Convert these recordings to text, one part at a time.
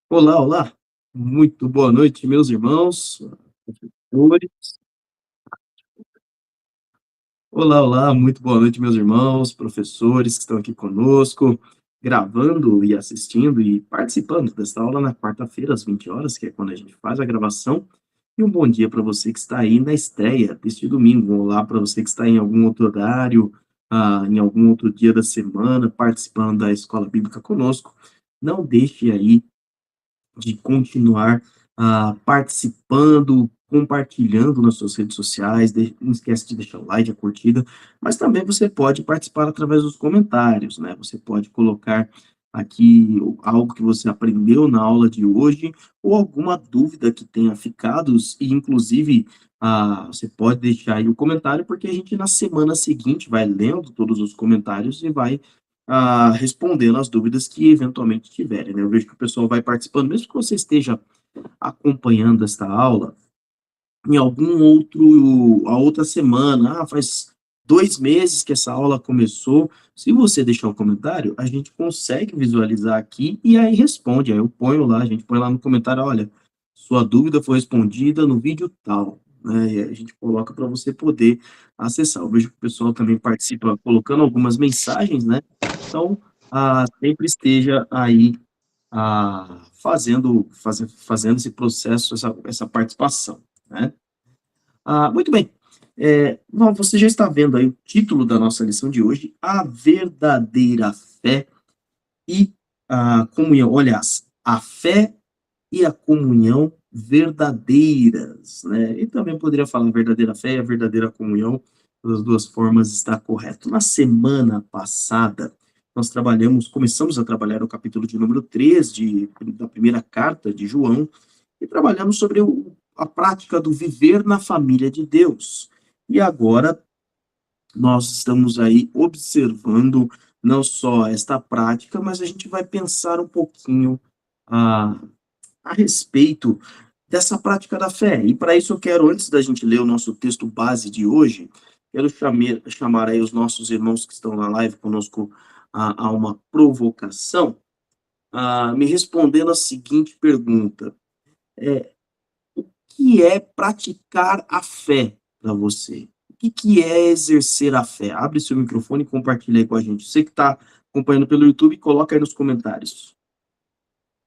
Olá, olá. Muito boa noite, meus irmãos, professores. Olá, olá, muito boa noite, meus irmãos, professores que estão aqui conosco, gravando e assistindo e participando desta aula na quarta-feira, às 20 horas, que é quando a gente faz a gravação. E um bom dia para você que está aí na estreia deste domingo. Olá para você que está em algum outro horário, em algum outro dia da semana, participando da escola bíblica conosco. Não deixe aí de continuar participando, compartilhando nas suas redes sociais, não esquece de deixar o like, a curtida, mas também você pode participar através dos comentários, né? Você pode colocar aqui algo que você aprendeu na aula de hoje, ou alguma dúvida que tenha ficado, e inclusive você pode deixar aí o comentário, porque a gente na semana seguinte vai lendo todos os comentários e vai respondendo as dúvidas que eventualmente tiverem, né. Eu vejo que o pessoal vai participando, mesmo que você esteja acompanhando esta aula em algum outro a outra semana, faz 2 meses que essa aula começou, se você deixar um comentário, a gente consegue visualizar aqui e aí responde, aí eu ponho lá, a gente põe lá no comentário: "Olha, sua dúvida foi respondida no vídeo tal", né, e aí a gente coloca para você poder acessar. Eu vejo que o pessoal também participa colocando algumas mensagens, né, então, sempre esteja aí, fazendo esse processo, essa participação, né. Muito bem. Bom, você já está vendo aí o título da nossa lição de hoje, a verdadeira fé e a comunhão. Aliás, a fé e a comunhão verdadeiras, né? E também poderia falar verdadeira fé e a verdadeira comunhão, das duas formas está correto. Na semana passada, começamos a trabalhar o capítulo de número 3 da primeira carta de João, e trabalhamos sobre a prática do viver na família de Deus. E agora nós estamos aí observando não só esta prática, mas a gente vai pensar um pouquinho a, a respeito dessa prática da fé. E para isso eu quero, antes da gente ler o nosso texto base de hoje, quero chamar aí os nossos irmãos que estão na live conosco a uma provocação, me respondendo a seguinte pergunta: é, que é praticar a fé para você? O que é exercer a fé? Abre seu microfone e compartilha aí com a gente. Você que está acompanhando pelo YouTube, coloca aí nos comentários.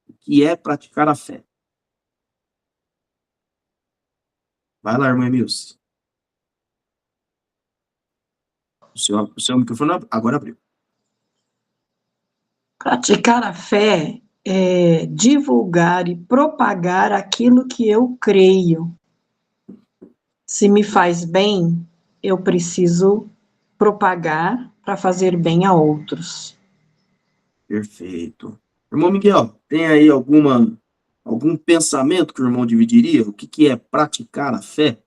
O que é praticar a fé? Vai lá, irmã Emilce. O seu microfone agora abriu. Praticar a fé é divulgar e propagar aquilo que eu creio. Se me faz bem, eu preciso propagar para fazer bem a outros. Perfeito. Irmão Miguel, tem aí algum pensamento que o irmão dividiria? O que é praticar a fé?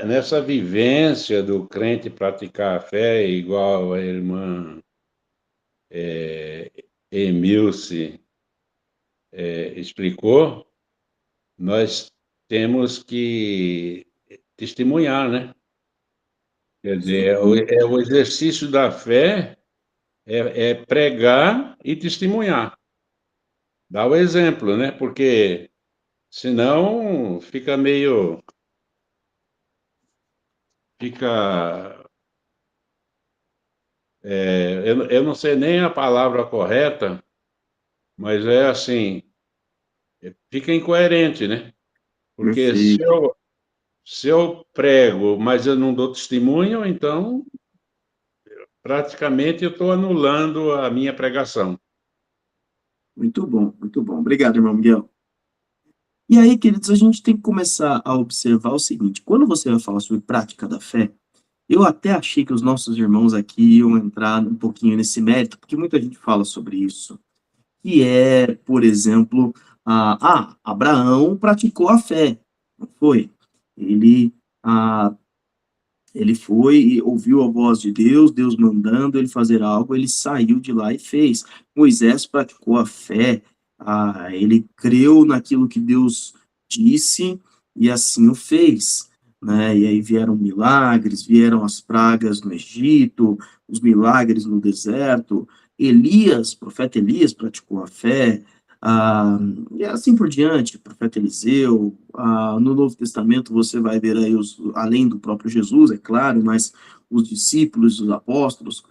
Nessa vivência do crente praticar a fé, igual a irmã é, Emilce explicou, nós temos que testemunhar, né? Quer dizer, o exercício da fé é pregar e testemunhar, dar o exemplo, né? Porque senão fica eu não sei nem a palavra correta, mas é assim, fica incoerente, né? Porque Perfeito. se eu prego, mas eu não dou testemunho, então praticamente eu estou anulando a minha pregação. Muito bom, muito bom. Obrigado, irmão Miguel. E aí, queridos, a gente tem que começar a observar o seguinte: quando você vai falar sobre prática da fé, eu até achei que os nossos irmãos aqui iam entrar um pouquinho nesse mérito, porque muita gente fala sobre isso, que é, por exemplo, Abraão praticou a fé, não foi? Ele, ah, ele foi e ouviu a voz de Deus, Deus mandando ele fazer algo, ele saiu de lá e fez. Moisés praticou a fé, ele creu naquilo que Deus disse e assim o fez, né? E aí vieram milagres, vieram as pragas no Egito, os milagres no deserto, Elias, profeta Elias praticou a fé, e assim por diante, profeta Eliseu, no Novo Testamento você vai ver aí, além do próprio Jesus, é claro, mas os discípulos, os apóstolos.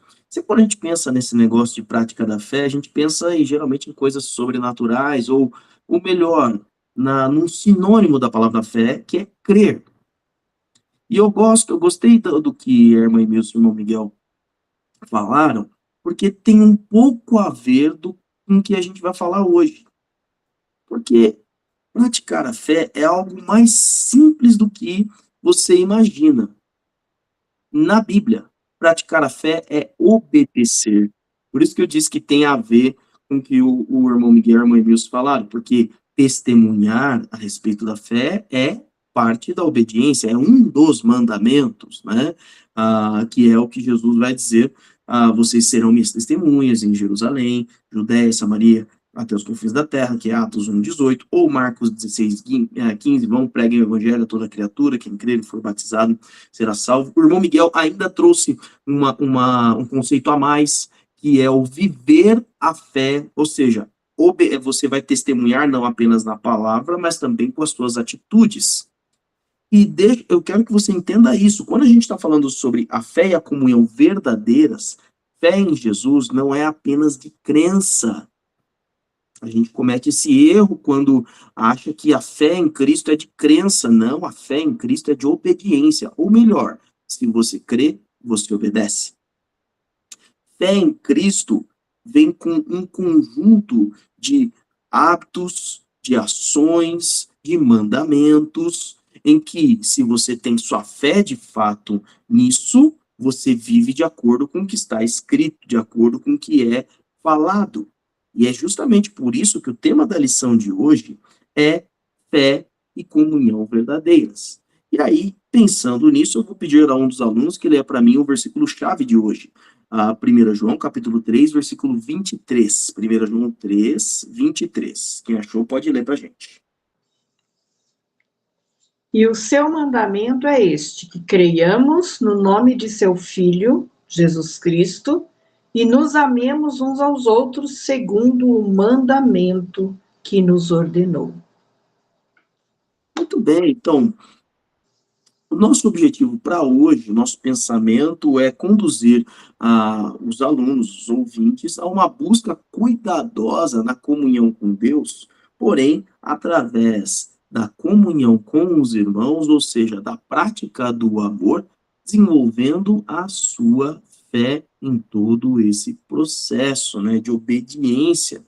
Quando a gente pensa nesse negócio de prática da fé, a gente pensa geralmente em coisas sobrenaturais, ou melhor, num sinônimo da palavra fé, que é crer. E eu gostei do que a irmã Emilson e o irmão Miguel falaram, porque tem um pouco a ver com o que a gente vai falar hoje. Porque praticar a fé é algo mais simples do que você imagina. Na Bíblia, praticar a fé é obedecer. Por isso que eu disse que tem a ver com o que o irmão Miguel e a irmã Emilson falaram, porque testemunhar a respeito da fé é parte da obediência, é um dos mandamentos, né? Que é o que Jesus vai dizer, vocês serão minhas testemunhas em Jerusalém, Judéia, Samaria, até os confins da terra, que é Atos 1:18, ou Marcos 16:15, vão, preguem o evangelho a toda criatura, quem crer e for batizado será salvo. O irmão Miguel ainda trouxe um conceito a mais, que é o viver a fé, ou seja, você vai testemunhar não apenas na palavra, mas também com as suas atitudes. E eu quero que você entenda isso. Quando a gente está falando sobre a fé e a comunhão verdadeiras, fé em Jesus não é apenas de crença. A gente comete esse erro quando acha que a fé em Cristo é de crença. Não, a fé em Cristo é de obediência. Ou melhor, se você crê, você obedece. Fé em Cristo vem com um conjunto de hábitos, de ações, de mandamentos, em que, se você tem sua fé de fato nisso, você vive de acordo com o que está escrito, de acordo com o que é falado. E é justamente por isso que o tema da lição de hoje é fé e comunhão verdadeiras. E aí, pensando nisso, eu vou pedir a um dos alunos que leia para mim o versículo-chave de hoje. 1 João, capítulo 3, versículo 23. 1 João 3, 23. Quem achou pode ler para a gente. E o seu mandamento é este, que creiamos no nome de seu Filho, Jesus Cristo, e nos amemos uns aos outros segundo o mandamento que nos ordenou. Muito bem, então, o nosso objetivo para hoje, o nosso pensamento é conduzir os alunos, os ouvintes, a uma busca cuidadosa na comunhão com Deus, porém, através da comunhão com os irmãos, ou seja, da prática do amor, desenvolvendo a sua fé em todo esse processo, né, de obediência.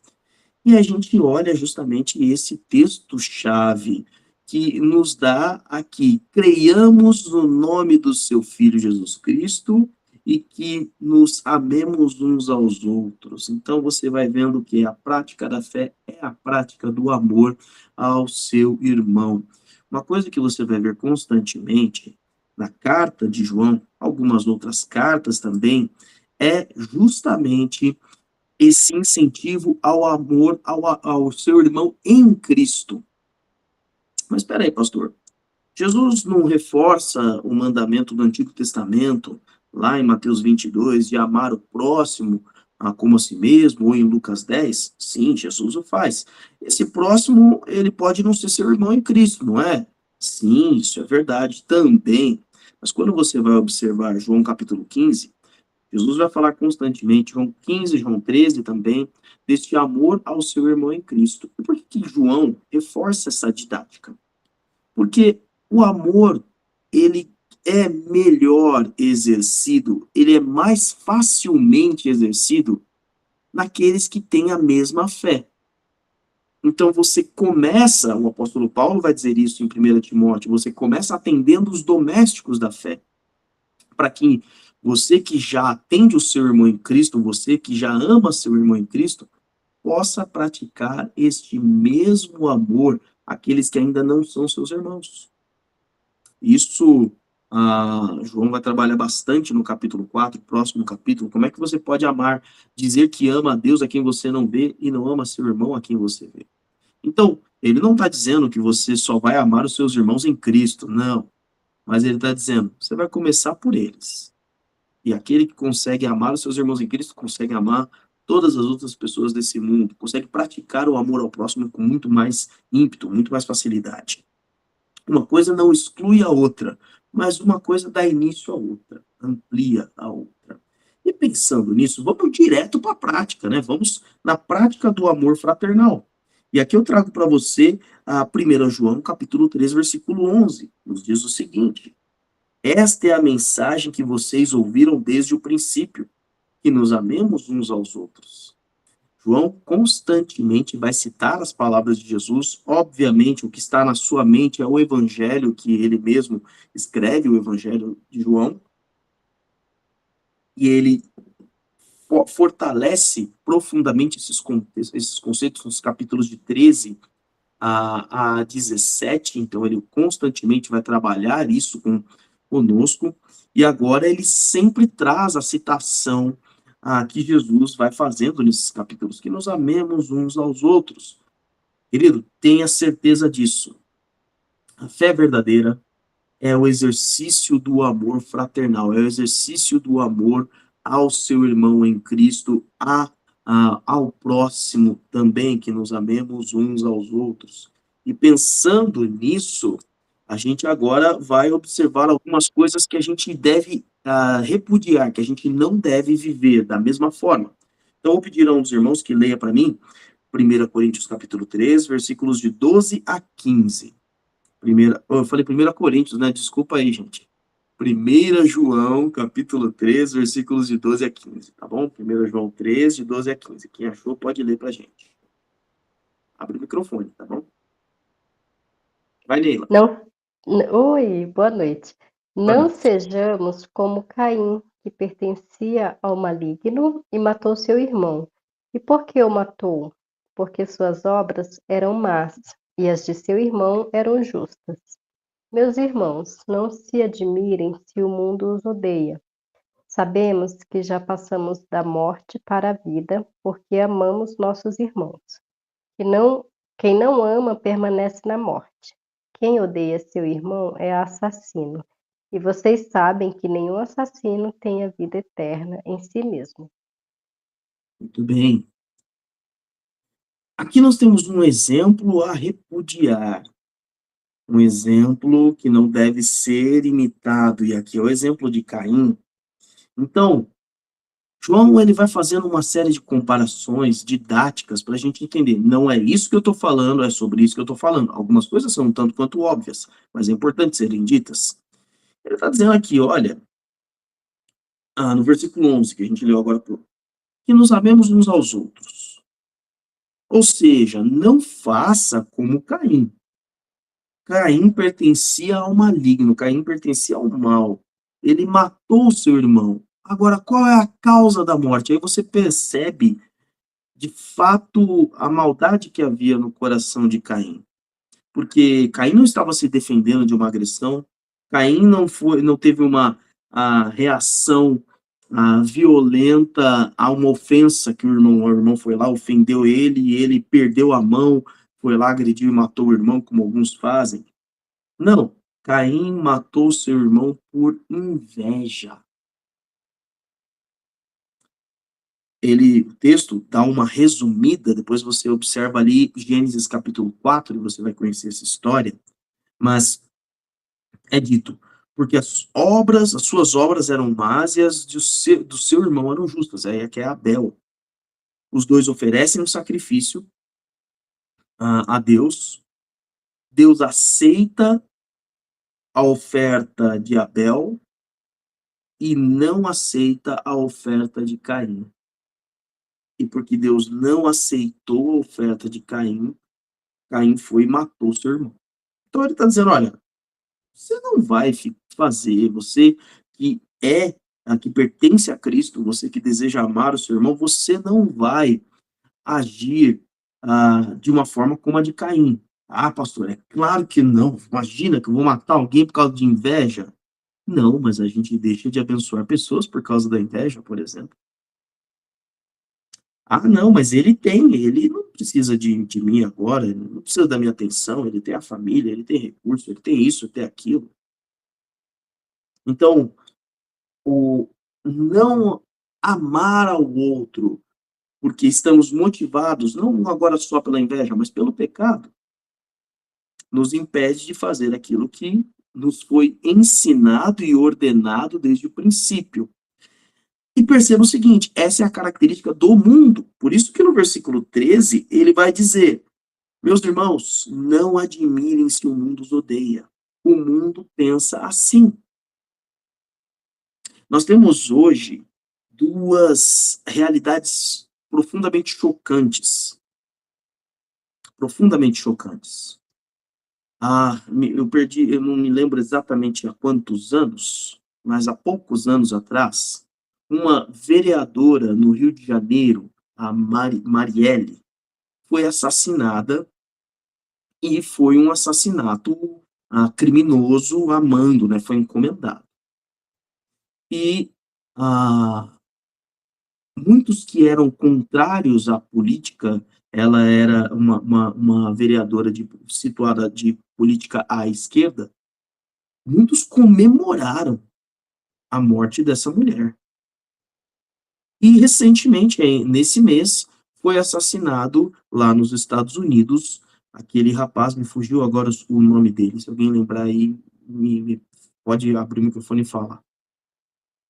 E a gente olha justamente esse texto-chave que nos dá aqui: creiamos no nome do seu Filho Jesus Cristo e que nos amemos uns aos outros. Então você vai vendo que a prática da fé é a prática do amor ao seu irmão. Uma coisa que você vai ver constantemente na carta de João, algumas outras cartas também, é justamente esse incentivo ao amor ao seu irmão em Cristo. Mas espera aí, pastor. Jesus não reforça o mandamento do Antigo Testamento, lá em Mateus 22, de amar o próximo como a si mesmo, ou em Lucas 10? Sim, Jesus o faz. Esse próximo, ele pode não ser seu irmão em Cristo, não é? Sim, isso é verdade também. Mas quando você vai observar João capítulo 15, Jesus vai falar constantemente, João 15, João 13 também, deste amor ao seu irmão em Cristo. E por que João reforça essa didática? Porque o amor, ele é melhor exercido, ele é mais facilmente exercido naqueles que têm a mesma fé. Então você começa, o apóstolo Paulo vai dizer isso em 1 Timóteo, você começa atendendo os domésticos da fé, para que você que já atende o seu irmão em Cristo, você que já ama seu irmão em Cristo, possa praticar este mesmo amor àqueles que ainda não são seus irmãos. Isso, João vai trabalhar bastante no capítulo 4, próximo capítulo, como é que você pode amar, dizer que ama a Deus a quem você não vê e não ama seu irmão a quem você vê. Então, ele não está dizendo que você só vai amar os seus irmãos em Cristo, não. Mas ele está dizendo, você vai começar por eles. E aquele que consegue amar os seus irmãos em Cristo, consegue amar todas as outras pessoas desse mundo, consegue praticar o amor ao próximo com muito mais ímpeto, muito mais facilidade. Uma coisa não exclui a outra, mas uma coisa dá início à outra, amplia a outra. E pensando nisso, vamos direto para a prática, né? Vamos na prática do amor fraternal. E aqui eu trago para você a 1 João, capítulo 3, versículo 11. Nos diz o seguinte: esta é a mensagem que vocês ouviram desde o princípio, que nos amemos uns aos outros. João constantemente vai citar as palavras de Jesus. Obviamente, o que está na sua mente é o evangelho que ele mesmo escreve, o evangelho de João. E ele fortalece profundamente esses conceitos nos capítulos de 13 a 17. Então, ele constantemente vai trabalhar isso conosco. E agora ele sempre traz a citação que Jesus vai fazendo nesses capítulos, que nos amemos uns aos outros. Querido, tenha certeza disso. A fé verdadeira é o exercício do amor fraternal, é o exercício do amor ao seu irmão em Cristo, ao próximo também, que nos amemos uns aos outros. E pensando nisso, a gente agora vai observar algumas coisas que a gente deve repudiar, que a gente não deve viver da mesma forma. Então, eu vou pedir a um dos irmãos que leia para mim 1 Coríntios capítulo 3, versículos de 12 a 15. Eu falei 1 Coríntios, né? Desculpa aí, gente. 1 João, capítulo 3, versículos de 12 a 15, tá bom? 1 João 3, de 12 a 15. Quem achou, pode ler pra gente. Abre o microfone, tá bom? Vai, Neila. Não, oi, boa noite. Boa Não noite. sejamos como Caim, que pertencia ao maligno e matou seu irmão. E por que o matou? Porque suas obras eram más e as de seu irmão eram justas. Meus irmãos, não se admirem se o mundo os odeia. Sabemos que já passamos da morte para a vida, porque amamos nossos irmãos. Quem não ama permanece na morte. Quem odeia seu irmão é assassino. E vocês sabem que nenhum assassino tem a vida eterna em si mesmo. Muito bem. Aqui nós temos um exemplo a repudiar. Um exemplo que não deve ser imitado. E aqui é o exemplo de Caim. Então, João, ele vai fazendo uma série de comparações didáticas para a gente entender. Não é isso que eu estou falando, é sobre isso que eu estou falando. Algumas coisas são um tanto quanto óbvias, mas é importante serem ditas. Ele está dizendo aqui, olha, no versículo 11, que a gente leu agora, que nos amemos uns aos outros. Ou seja, não faça como Caim. Caim pertencia ao maligno, Caim pertencia ao mal. Ele matou o seu irmão. Agora, qual é a causa da morte? Aí você percebe de fato a maldade que havia no coração de Caim. Porque Caim não estava se defendendo de uma agressão, Caim não teve uma reação violenta a uma ofensa que o irmão foi lá, ofendeu ele, e ele perdeu a mão, foi lá, agrediu e matou o irmão, como alguns fazem. Não, Caim matou seu irmão por inveja. O texto dá uma resumida, depois você observa ali Gênesis capítulo 4, e você vai conhecer essa história, mas é dito, porque as suas obras eram más e as do seu irmão eram justas, aí é que é Abel. Os dois oferecem um sacrifício a Deus, Deus aceita a oferta de Abel e não aceita a oferta de Caim. E porque Deus não aceitou a oferta de Caim, Caim foi e matou seu irmão. Então ele está dizendo, olha, você não vai fazer, você que pertence a Cristo, você que deseja amar o seu irmão, você não vai agir de uma forma como a de Caim. Ah, pastor, é claro que não. Imagina que eu vou matar alguém por causa de inveja. Não, mas a gente deixa de abençoar pessoas por causa da inveja, por exemplo. Ah, não, mas ele não precisa de mim agora, ele não precisa da minha atenção, ele tem a família, ele tem recurso, ele tem isso, ele tem aquilo. Então, o não amar ao outro porque estamos motivados, não agora só pela inveja, mas pelo pecado, nos impede de fazer aquilo que nos foi ensinado e ordenado desde o princípio. E perceba o seguinte, essa é a característica do mundo. Por isso que no versículo 13, ele vai dizer: meus irmãos, não admirem se o mundo os odeia. O mundo pensa assim. Nós temos hoje duas realidades profundamente chocantes. Profundamente chocantes. Eu não me lembro exatamente há quantos anos, mas há poucos anos atrás, uma vereadora no Rio de Janeiro, a Marielle, foi assassinada, e foi um assassinato criminoso a mando, né, foi encomendado. E muitos que eram contrários à política, ela era uma vereadora situada de política à esquerda, muitos comemoraram a morte dessa mulher. E recentemente, nesse mês, foi assassinado lá nos Estados Unidos aquele rapaz, me fugiu agora o nome dele, se alguém lembrar aí, pode abrir o microfone e falar.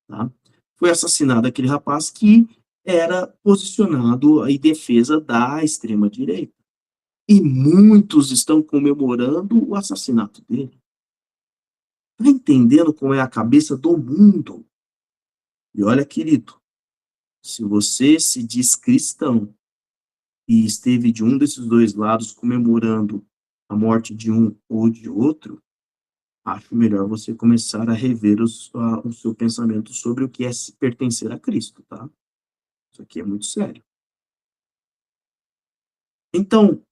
Tá? Foi assassinado aquele rapaz que era posicionado em defesa da extrema-direita. E muitos estão comemorando o assassinato dele. Está entendendo como é a cabeça do mundo? E olha, querido, se você se diz cristão e esteve de um desses dois lados comemorando a morte de um ou de outro, acho melhor você começar a rever o seu pensamento sobre o que é pertencer a Cristo, tá? Isso aqui é muito sério. Então,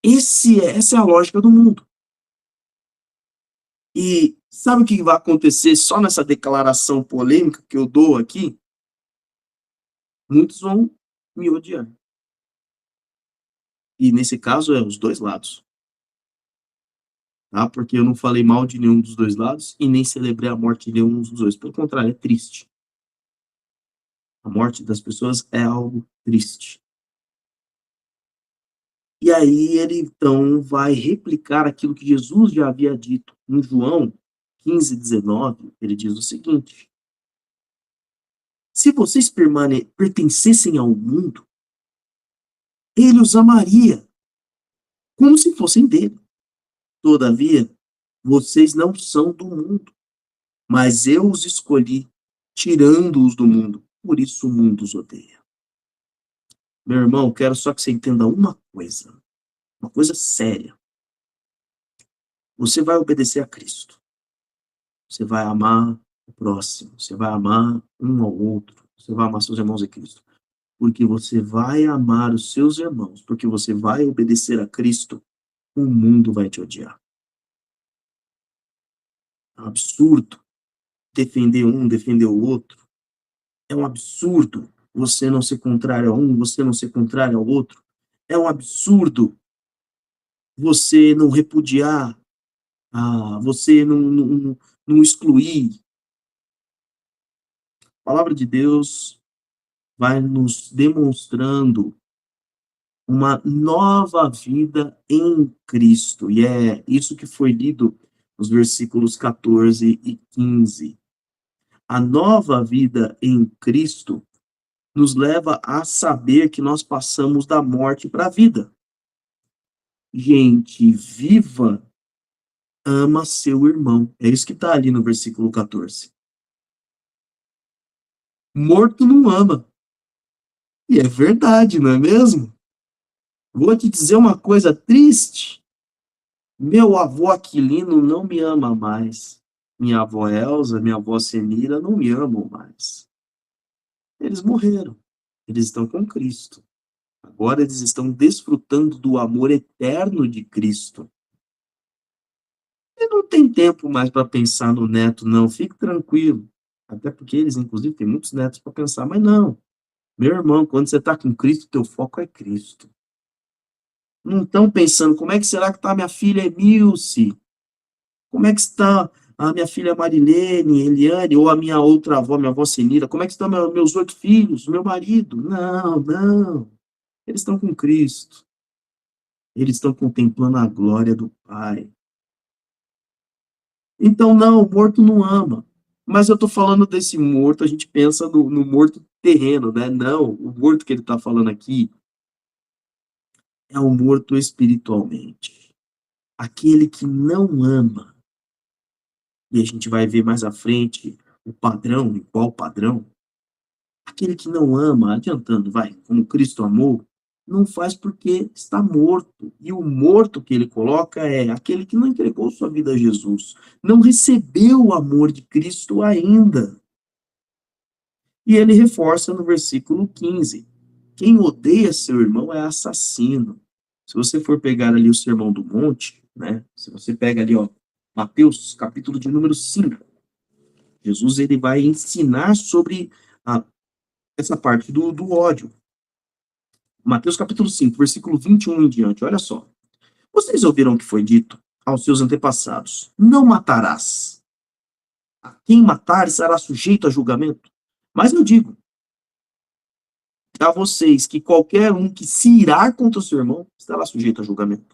essa é a lógica do mundo. E sabe o que vai acontecer só nessa declaração polêmica que eu dou aqui? Muitos vão me odiar. E nesse caso é os dois lados. Tá? Porque eu não falei mal de nenhum dos dois lados e nem celebrei a morte de nenhum dos dois. Pelo contrário, é triste. A morte das pessoas é algo triste. E aí ele, então, vai replicar aquilo que Jesus já havia dito. Em João 15:19, ele diz o seguinte: se vocês pertencessem ao mundo, ele os amaria, como se fossem dele. Todavia, vocês não são do mundo, mas eu os escolhi, tirando-os do mundo. Por isso o mundo os odeia. Meu irmão, quero só que você entenda uma coisa séria. Você vai obedecer a Cristo. Você vai amar o próximo. Você vai amar um ao outro. Você vai amar seus irmãos em Cristo. Porque você vai amar os seus irmãos. Porque você vai obedecer a Cristo. O mundo vai te odiar. É um absurdo defender um, defender o outro. É um absurdo você não ser contrário a um, você não ser contrário ao outro. É um absurdo você não repudiar, você não excluir. A palavra de Deus vai nos demonstrando uma nova vida em Cristo. E é isso que foi lido nos versículos 14 e 15. A nova vida em Cristo nos leva a saber que nós passamos da morte para a vida. Gente viva ama seu irmão. É isso que está ali no versículo 14. Morto não ama. E é verdade, não é mesmo? Vou te dizer uma coisa triste. Meu avô Aquilino não me ama mais. Minha avó Elza, minha avó Senira não me amam mais. Eles morreram. Eles estão com Cristo. Agora eles estão desfrutando do amor eterno de Cristo. E não tem tempo mais para pensar no neto, não. Fique tranquilo. Até porque eles, inclusive, têm muitos netos para pensar. Mas não. Meu irmão, quando você está com Cristo, teu foco é Cristo. Não estão pensando, como é que será que está minha filha Emilce? Como é que está a minha filha Marilene, Eliane, ou a minha outra avó, minha avó Senira, como é que estão meus 8 filhos, meu marido? Não, não. Eles estão com Cristo. Eles estão contemplando a glória do Pai. Então, não, o morto não ama. Mas eu estou falando desse morto, a gente pensa no morto terreno, né? Não, o morto que ele está falando aqui é o morto espiritualmente. Aquele que não ama. E a gente vai ver mais à frente o padrão, e qual padrão. Aquele que não ama, adiantando, vai, como Cristo amou, não faz porque está morto. E o morto que ele coloca é aquele que não entregou sua vida a Jesus, não recebeu o amor de Cristo ainda. E ele reforça no versículo 15: quem odeia seu irmão é assassino. Se você for pegar ali o Sermão do Monte, né? Se você pega ali, ó, Mateus, capítulo de número 5, Jesus ele vai ensinar sobre essa parte do ódio. Mateus capítulo 5, versículo 21 em diante, olha só. Vocês ouviram o que foi dito aos seus antepassados: não matarás. A quem matar será sujeito a julgamento. Mas eu digo a vocês que qualquer um que se irar contra o seu irmão estará sujeito a julgamento.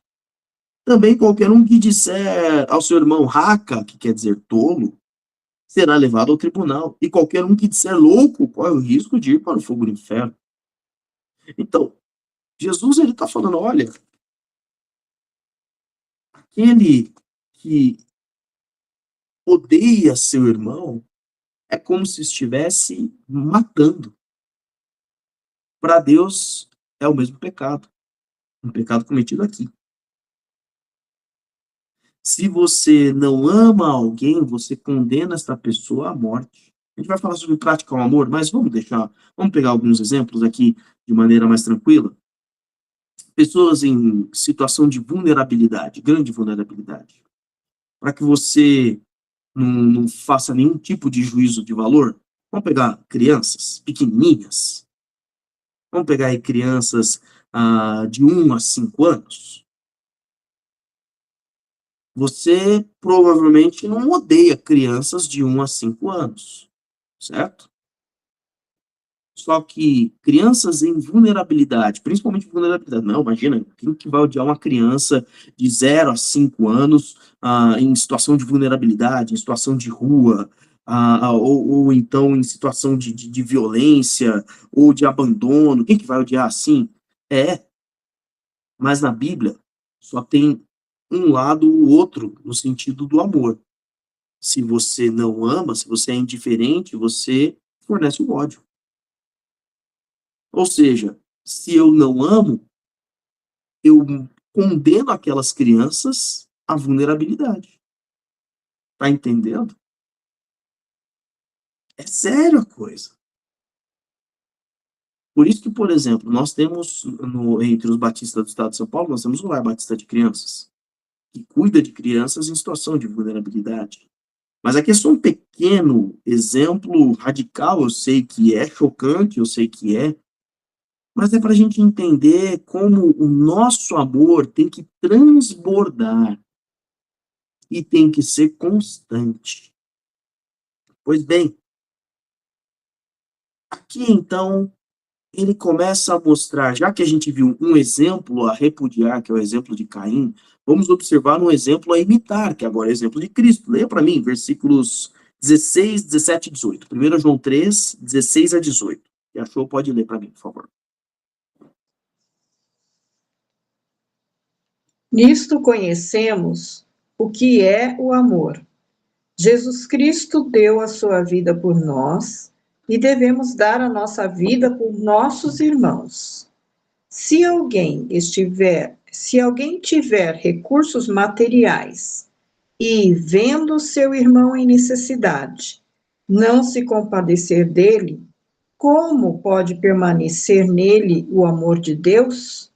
Também qualquer um que disser ao seu irmão raca, que quer dizer tolo, será levado ao tribunal. E qualquer um que disser louco corre o risco de ir para o fogo do inferno. Então, Jesus ele está falando, olha, aquele que odeia seu irmão é como se estivesse matando. Para Deus é o mesmo pecado, um pecado cometido aqui. Se você não ama alguém, você condena essa pessoa à morte. A gente vai falar sobre praticar o amor, mas vamos pegar alguns exemplos aqui de maneira mais tranquila. Pessoas em situação de vulnerabilidade, grande vulnerabilidade. Para que você não faça nenhum tipo de juízo de valor, vamos pegar crianças pequenininhas, vamos pegar aí crianças de 1 a 5 anos. Você provavelmente não odeia crianças de 1 a 5 anos, certo? Só que crianças em vulnerabilidade, principalmente vulnerabilidade, não, imagina, quem que vai odiar uma criança de 0 a 5 anos em situação de vulnerabilidade, em situação de rua, ou então em situação de violência, ou de abandono, quem que vai odiar assim? Mas na Bíblia só tem um lado ou outro no sentido do amor. Se você não ama, se você é indiferente, você fornece o ódio. Ou seja, se eu não amo, eu condeno aquelas crianças à vulnerabilidade. Tá entendendo? É sério a coisa. Por isso que, por exemplo, nós temos, entre os batistas do estado de São Paulo, nós temos o Lar Batista de Crianças, que cuida de crianças em situação de vulnerabilidade. Mas aqui é só um pequeno exemplo radical, eu sei que é chocante, eu sei que é, mas é para a gente entender como o nosso amor tem que transbordar e tem que ser constante. Pois bem, aqui então ele começa a mostrar, já que a gente viu um exemplo a repudiar, que é o exemplo de Caim, vamos observar um exemplo a imitar, que agora é o exemplo de Cristo. Leia para mim, versículos 16, 17 e 18. 1 João 3, 16 a 18. Quem achou, pode ler para mim, por favor. Nisto conhecemos o que é o amor. Jesus Cristo deu a sua vida por nós e devemos dar a nossa vida por nossos irmãos. Se alguém tiver recursos materiais e, vendo seu irmão em necessidade, não se compadecer dele, como pode permanecer nele o amor de Deus?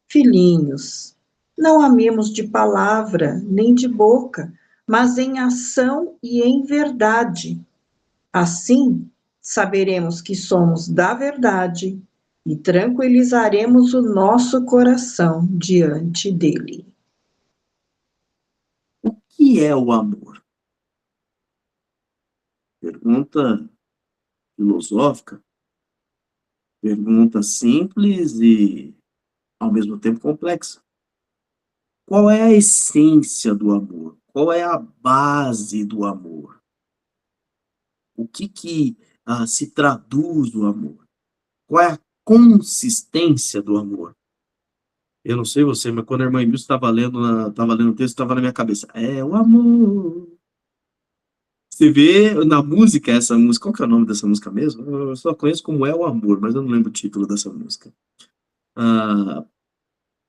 Filhinhos, não amemos de palavra nem de boca, mas em ação e em verdade. Assim, saberemos que somos da verdade e tranquilizaremos o nosso coração diante dele. O que é o amor? Pergunta filosófica, pergunta simples e, ao mesmo tempo, complexa. Qual é a essência do amor? Qual é a base do amor? O que se traduz o amor? Qual é a consistência do amor? Eu não sei você, mas quando a irmã Emília estava lendo o texto, estava na minha cabeça. É o amor. Você vê na música essa música. Qual que é o nome dessa música mesmo? Eu só conheço como É o Amor, mas eu não lembro o título dessa música. Ah,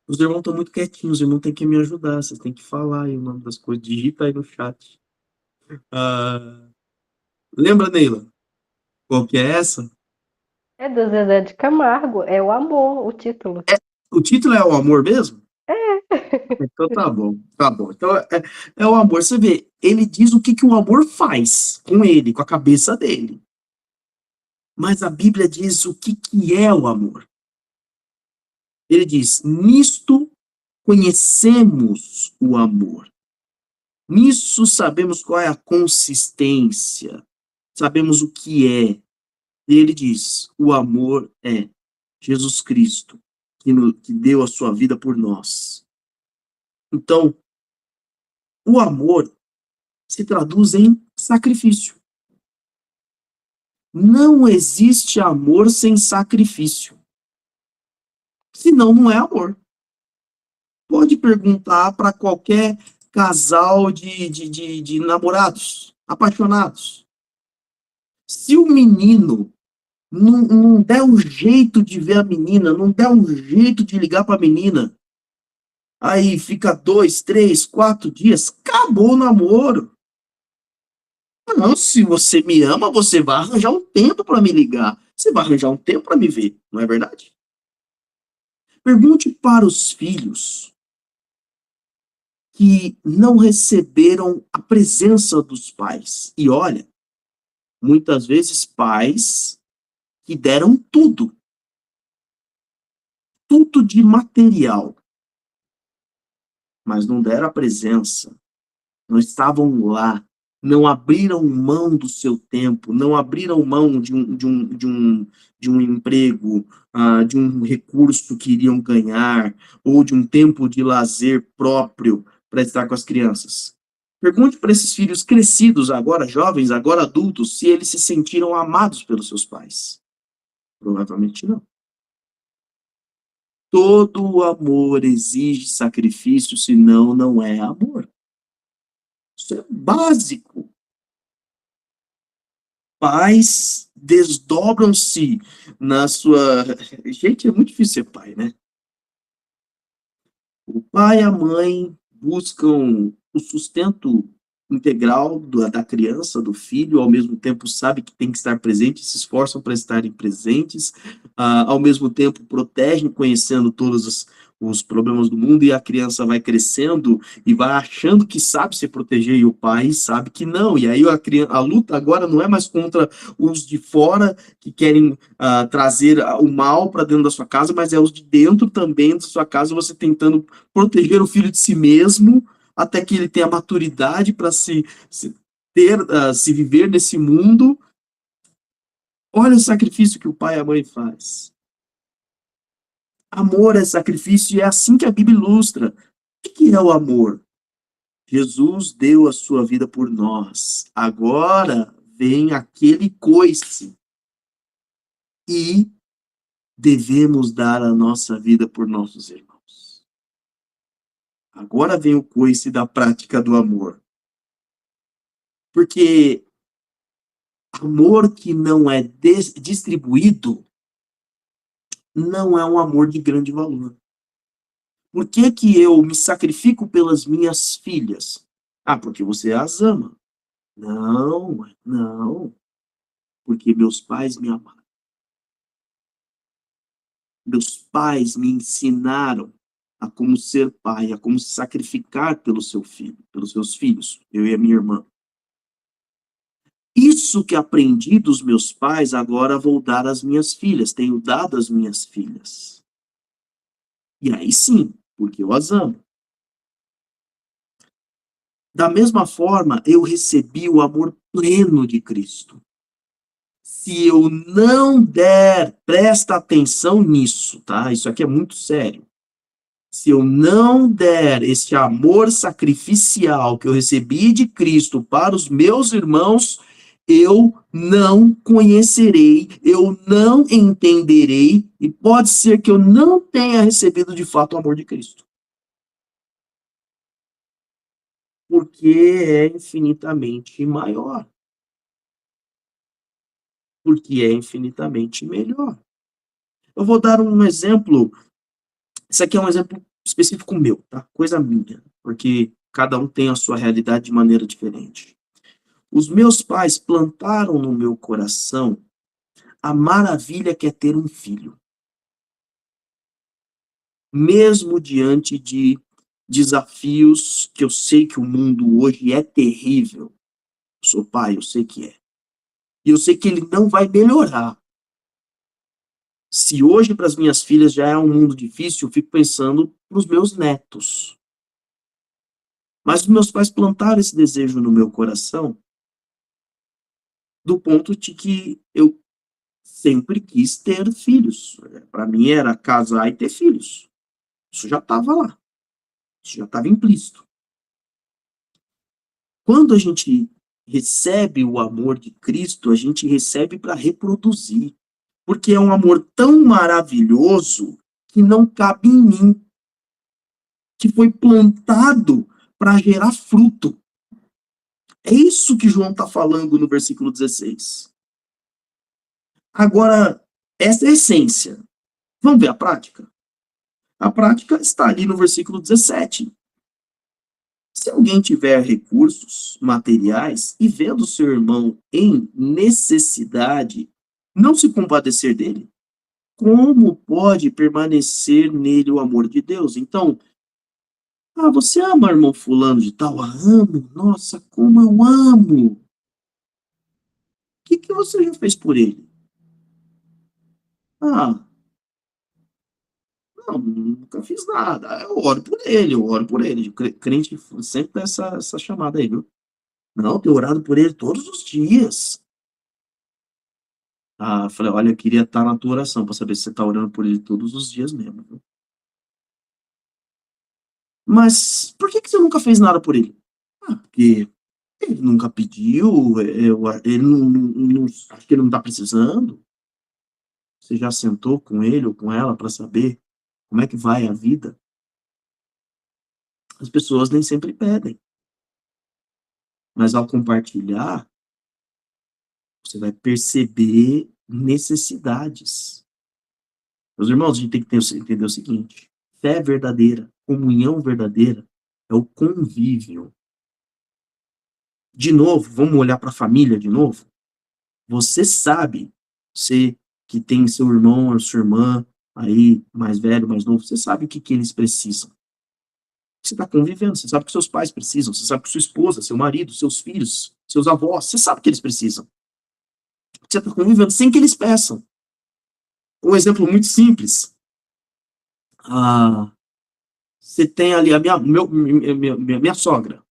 os irmãos estão muito quietinhos, os irmãos têm que me ajudar. Vocês têm que falar aí o nome das coisas. Digita aí no chat. Ah, lembra, Neila? Qual que é essa? É do Zezé de Camargo, é o amor, o título. O título é O Amor mesmo? É. Então tá bom, tá bom. Então é o amor. Você vê, ele diz o que o amor faz com ele, com a cabeça dele. Mas a Bíblia diz o que é o amor. Ele diz: nisto conhecemos o amor. Nisso sabemos qual é a consistência. Sabemos o que é. E ele diz: o amor é Jesus Cristo, que deu a sua vida por nós. Então, o amor se traduz em sacrifício. Não existe amor sem sacrifício. Senão, não é amor. Pode perguntar para qualquer casal de namorados, apaixonados. Se o menino não der um jeito de ver a menina, não der um jeito de ligar para a menina, aí fica 2, 3, 4 dias, acabou o namoro. Não, se você me ama, você vai arranjar um tempo para me ligar. Você vai arranjar um tempo para me ver, não é verdade? Pergunte para os filhos que não receberam a presença dos pais. E olha, muitas vezes pais que deram tudo, tudo de material, mas não deram a presença, não estavam lá, não abriram mão do seu tempo, não abriram mão de um emprego, de um recurso que iriam ganhar, ou de um tempo de lazer próprio para estar com as crianças. Pergunte para esses filhos crescidos, agora jovens, agora adultos, se eles se sentiram amados pelos seus pais. Provavelmente não. Todo amor exige sacrifício, senão não é amor. Isso é básico. Pais desdobram-se na sua. Gente, é muito difícil ser pai, né? O pai e a mãe buscam o sustento integral da criança, do filho, ao mesmo tempo sabe que tem que estar presente, se esforçam para estarem presentes, ao mesmo tempo protegem, conhecendo todos os problemas do mundo, e a criança vai crescendo e vai achando que sabe se proteger, e o pai sabe que não, e aí a luta agora não é mais contra os de fora que querem trazer o mal para dentro da sua casa, mas é os de dentro também da sua casa, você tentando proteger o filho de si mesmo, até que ele tenha maturidade para se viver nesse mundo. Olha o sacrifício que o pai e a mãe faz. Amor é sacrifício, e é assim que a Bíblia ilustra. O que é o amor? Jesus deu a sua vida por nós. Agora vem aquele coice. E devemos dar a nossa vida por nossos irmãos. Agora vem o coice da prática do amor. Porque amor que não é distribuído não é um amor de grande valor. Por que eu me sacrifico pelas minhas filhas? Porque você as ama. Não, não. Porque meus pais me amaram. Meus pais me ensinaram a como ser pai, a como se sacrificar pelo seu filho, pelos seus filhos, eu e a minha irmã. Isso que aprendi dos meus pais, agora vou dar às minhas filhas, tenho dado às minhas filhas. E aí sim, porque eu as amo. Da mesma forma, eu recebi o amor pleno de Cristo. Se eu não der, presta atenção nisso, tá? Isso aqui é muito sério. Se eu não der este amor sacrificial que eu recebi de Cristo para os meus irmãos, eu não conhecerei, eu não entenderei, e pode ser que eu não tenha recebido de fato o amor de Cristo. Porque é infinitamente maior. Porque é infinitamente melhor. Eu vou dar um exemplo. Esse aqui é um exemplo específico meu, tá? Coisa minha, porque cada um tem a sua realidade de maneira diferente. Os meus pais plantaram no meu coração a maravilha que é ter um filho. Mesmo diante de desafios que eu sei que o mundo hoje é terrível. Eu sou pai, eu sei que é. E eu sei que ele não vai melhorar. Se hoje para as minhas filhas já é um mundo difícil, eu fico pensando para os meus netos. Mas os meus pais plantaram esse desejo no meu coração, do ponto de que eu sempre quis ter filhos. Para mim era casar e ter filhos. Isso já estava lá. Isso já estava implícito. Quando a gente recebe o amor de Cristo, a gente recebe para reproduzir. Porque é um amor tão maravilhoso que não cabe em mim. Que foi plantado para gerar fruto. É isso que João está falando no versículo 16. Agora, essa é a essência. Vamos ver a prática? A prática está ali no versículo 17. Se alguém tiver recursos materiais e vendo seu irmão em necessidade, não se compadecer dele, como pode permanecer nele o amor de Deus? Então, você ama irmão fulano de tal? Amo. Nossa, como eu amo. O que você já fez por ele? Não, nunca fiz nada. Eu oro por ele, eu oro por ele. Crente sempre tem essa chamada aí, viu? Não, tenho orado por ele todos os dias. Falei, olha, eu queria estar na tua oração para saber se você está orando por ele todos os dias mesmo, viu? Mas por que você nunca fez nada por ele? Porque ele nunca pediu, ele acho que ele não está precisando. Você já sentou com ele ou com ela para saber como é que vai a vida? As pessoas nem sempre pedem. Mas ao compartilhar, você vai perceber necessidades. Meus irmãos, a gente tem que entender o seguinte: fé verdadeira, comunhão verdadeira, é o convívio. De novo, vamos olhar para a família de novo? Você sabe, você que tem seu irmão ou sua irmã aí, mais velho, mais novo, você sabe o que eles precisam. Você está convivendo, você sabe o que seus pais precisam, você sabe que sua esposa, seu marido, seus filhos, seus avós, você sabe o que eles precisam. Você está convivendo sem que eles peçam. Um exemplo muito simples. Você tem ali a minha sogra.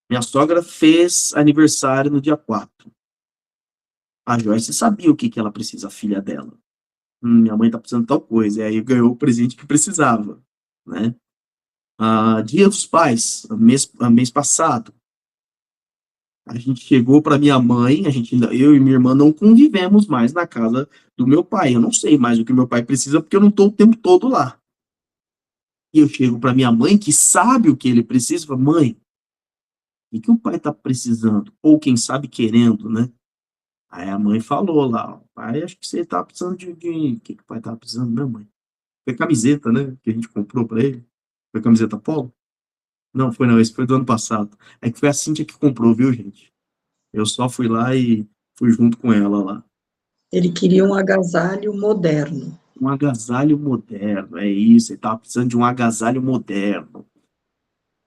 Minha sogra fez aniversário no dia 4. A Joyce sabia o que ela precisa, a filha dela. Minha mãe está precisando de tal coisa. E aí ganhou o presente que precisava. Né? Dia dos Pais, mês passado. A gente chegou para minha mãe, eu e minha irmã não convivemos mais na casa do meu pai. Eu não sei mais o que meu pai precisa, porque eu não estou o tempo todo lá. E eu chego para minha mãe, que sabe o que ele precisa, e falo, mãe, o que o pai está precisando? Ou quem sabe querendo, né? Aí a mãe falou lá, pai, acho que você está precisando de... O que o pai estava precisando, né, mãe? Foi camiseta, né, que a gente comprou para ele. Foi camiseta polo? Não, esse foi do ano passado. É que foi a Cíntia que comprou, viu, gente? Eu só fui lá e fui junto com ela lá. Ele queria um agasalho moderno. Um agasalho moderno, é isso, ele estava precisando de um agasalho moderno.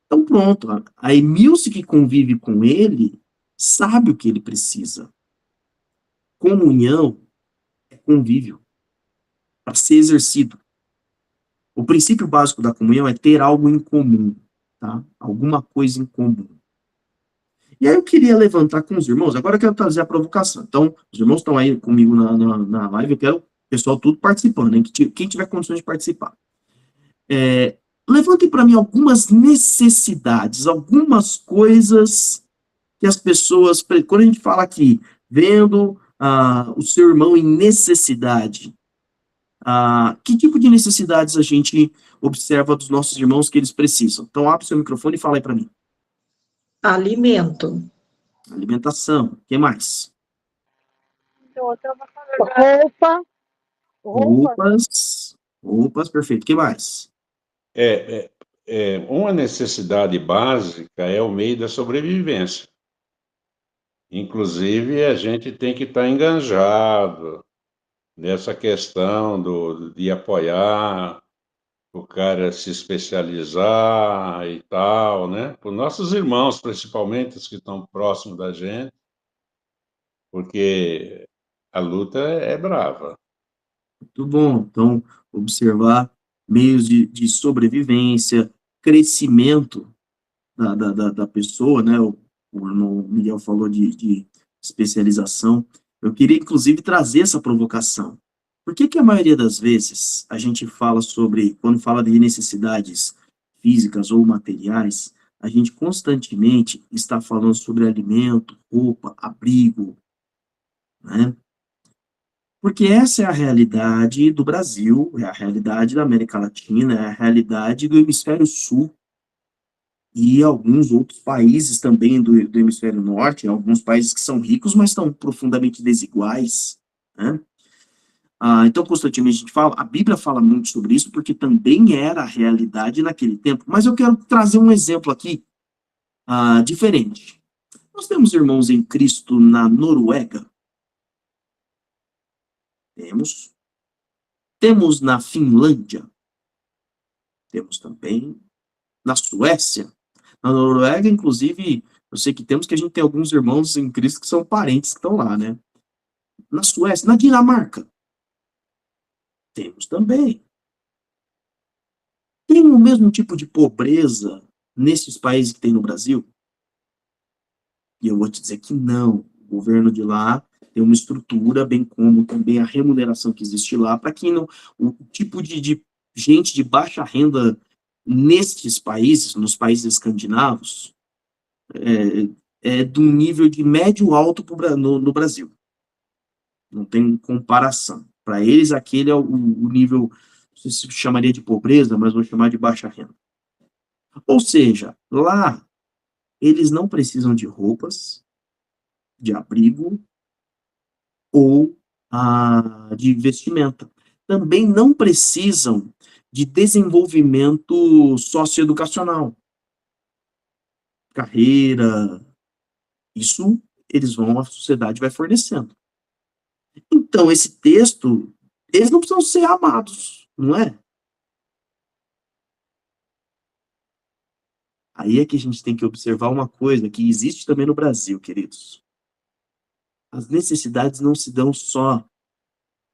Então pronto, a Emilce que convive com ele sabe o que ele precisa. Comunhão é convívio, para ser exercido. O princípio básico da comunhão é ter algo em comum, tá? Alguma coisa em comum. E aí eu queria levantar com os irmãos, agora eu quero trazer a provocação. Então, os irmãos estão aí comigo na live, eu quero o pessoal tudo participando, hein? Quem tiver condições de participar. Levantem para mim algumas necessidades, algumas coisas que as pessoas, quando a gente fala aqui, vendo o seu irmão em necessidade, que tipo de necessidades a gente observa dos nossos irmãos que eles precisam? Então, abre o seu microfone e fala aí para mim. Alimento. Alimentação, o que mais? Roupa. Roupas, perfeito. O que mais? Uma necessidade básica é o meio da sobrevivência. Inclusive, a gente tem que estar enganjado nessa questão de apoiar o cara se especializar e tal, né? Para os nossos irmãos, principalmente os que estão próximos da gente, porque a luta é brava. Muito bom. Então, observar meios de sobrevivência, crescimento da pessoa, né? O irmão Miguel falou de especialização. Eu queria, inclusive, trazer essa provocação. Por que a maioria das vezes a gente fala sobre, quando fala de necessidades físicas ou materiais, a gente constantemente está falando sobre alimento, roupa, abrigo, né? Porque essa é a realidade do Brasil, é a realidade da América Latina, é a realidade do Hemisfério Sul e alguns outros países também do Hemisfério Norte, alguns países que são ricos, mas estão profundamente desiguais, né? Então, constantemente a gente fala, a Bíblia fala muito sobre isso, porque também era a realidade naquele tempo. Mas eu quero trazer um exemplo aqui diferente. Nós temos irmãos em Cristo na Noruega? Temos. Temos na Finlândia? Temos também. Na Suécia? Na Noruega, inclusive, eu sei que a gente tem alguns irmãos em Cristo que são parentes que estão lá, né? Na Suécia, na Dinamarca? Temos também. Tem o mesmo tipo de pobreza nesses países que tem no Brasil? E eu vou te dizer que não. O governo de lá tem uma estrutura, bem como também a remuneração que existe lá, para que não, o tipo de gente de baixa renda nestes países, nos países escandinavos, é de um nível de médio alto no Brasil. Não tem comparação. Para eles, aquele é o nível, não sei se chamaria de pobreza, mas vou chamar de baixa renda. Ou seja, lá, eles não precisam de roupas, de abrigo ou de vestimenta. Também não precisam de desenvolvimento socioeducacional. Carreira, isso a sociedade vai fornecendo. Então, esse texto, eles não precisam ser amados, não é? Aí é que a gente tem que observar uma coisa que existe também no Brasil, queridos. As necessidades não se dão só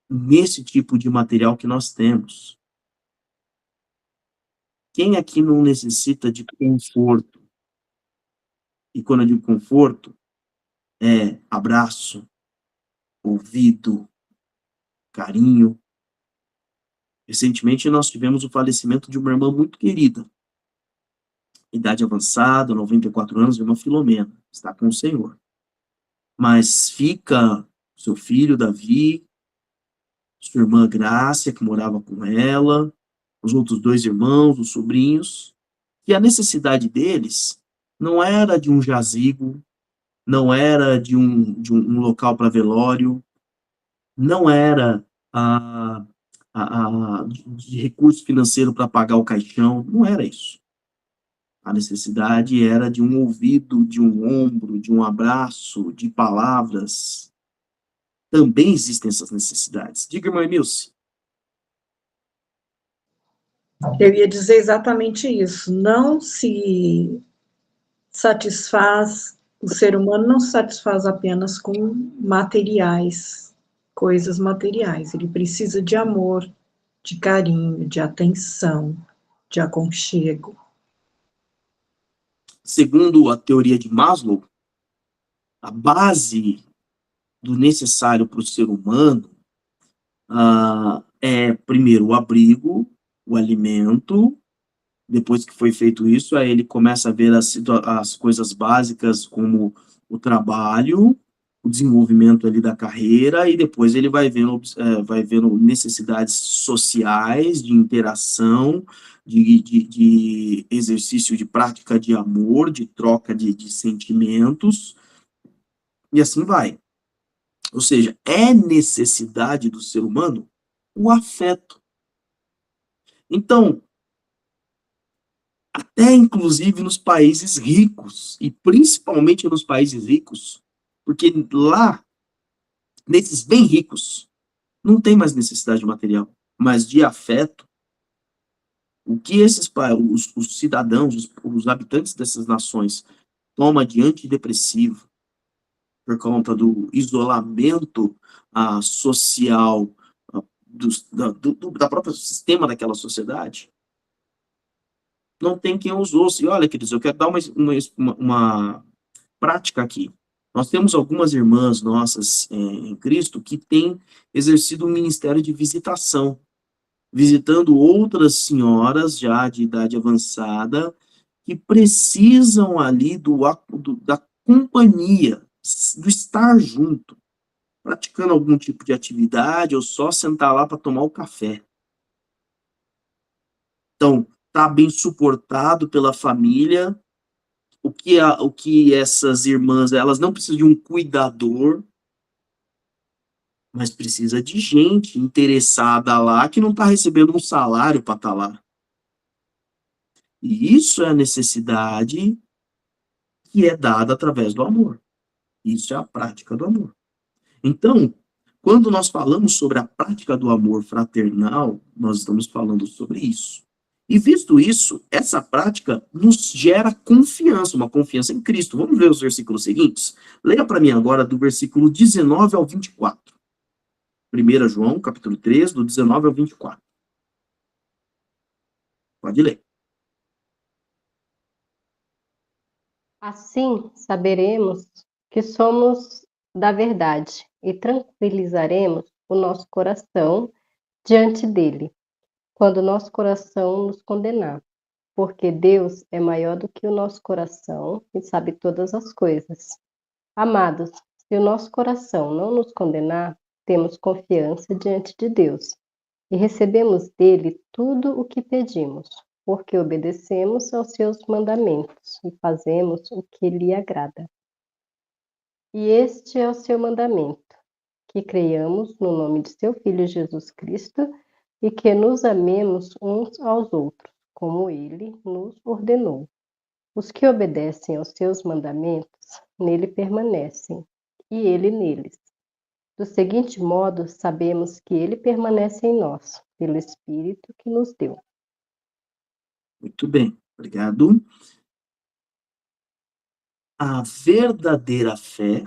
nesse tipo de material que nós temos. Quem aqui não necessita de conforto? E quando eu digo conforto, é abraço, ouvido, carinho. Recentemente nós tivemos o falecimento de uma irmã muito querida, idade avançada, 94 anos, irmã Filomena, está com o Senhor. Mas fica seu filho, Davi, sua irmã Grácia, que morava com ela, os outros 2 irmãos, os sobrinhos, e a necessidade deles não era de um jazigo, não era de um local para velório, não era de recurso financeiro para pagar o caixão, não era isso. A necessidade era de um ouvido, de um ombro, de um abraço, de palavras. Também existem essas necessidades. Diga, irmã Emilce. Eu ia dizer exatamente isso. Não se satisfaz, o ser humano não se satisfaz apenas com materiais, coisas materiais. Ele precisa de amor, de carinho, de atenção, de aconchego. Segundo a teoria de Maslow, a base do necessário para o ser humano é, primeiro, o abrigo, o alimento. Depois que foi feito isso, aí ele começa a ver as coisas básicas, como o trabalho, o desenvolvimento ali da carreira, e depois ele vai vendo necessidades sociais, de interação, de exercício de prática de amor, de troca de sentimentos, e assim vai. Ou seja, é necessidade do ser humano o afeto. Então, até inclusive nos países ricos, e principalmente nos países ricos, porque lá, nesses bem ricos, não tem mais necessidade material, mas de afeto. O que os cidadãos, os habitantes dessas nações tomam de antidepressivo por conta do isolamento social da própria sistema daquela sociedade, não tem quem os ouça. E olha, queridos, eu quero dar uma prática aqui. Nós temos algumas irmãs nossas em Cristo que têm exercido um ministério de visitação, visitando outras senhoras já de idade avançada que precisam ali da companhia, do estar junto, praticando algum tipo de atividade ou só sentar lá para tomar o café. Então, tá bem suportado pela família. O que essas irmãs, elas não precisam de um cuidador, mas precisa de gente interessada lá que não está recebendo um salário para estar lá. E isso é a necessidade que é dada através do amor. Isso é a prática do amor. Então, quando nós falamos sobre a prática do amor fraternal, nós estamos falando sobre isso. E visto isso, essa prática nos gera confiança, uma confiança em Cristo. Vamos ver os versículos seguintes? Leia para mim agora do versículo 19 ao 24. 1 João, capítulo 3, do 19 ao 24. Pode ler. Assim saberemos que somos da verdade e tranquilizaremos o nosso coração diante dele, quando nosso coração nos condenar, porque Deus é maior do que o nosso coração e sabe todas as coisas. Amados, se o nosso coração não nos condenar, temos confiança diante de Deus e recebemos dele tudo o que pedimos, porque obedecemos aos seus mandamentos e fazemos o que lhe agrada. E este é o seu mandamento, que creiamos no nome de seu Filho Jesus Cristo e que nos amemos uns aos outros, como ele nos ordenou. Os que obedecem aos seus mandamentos, nele permanecem, e ele neles. Do seguinte modo, sabemos que ele permanece em nós, pelo Espírito que nos deu. Muito bem, obrigado. A verdadeira fé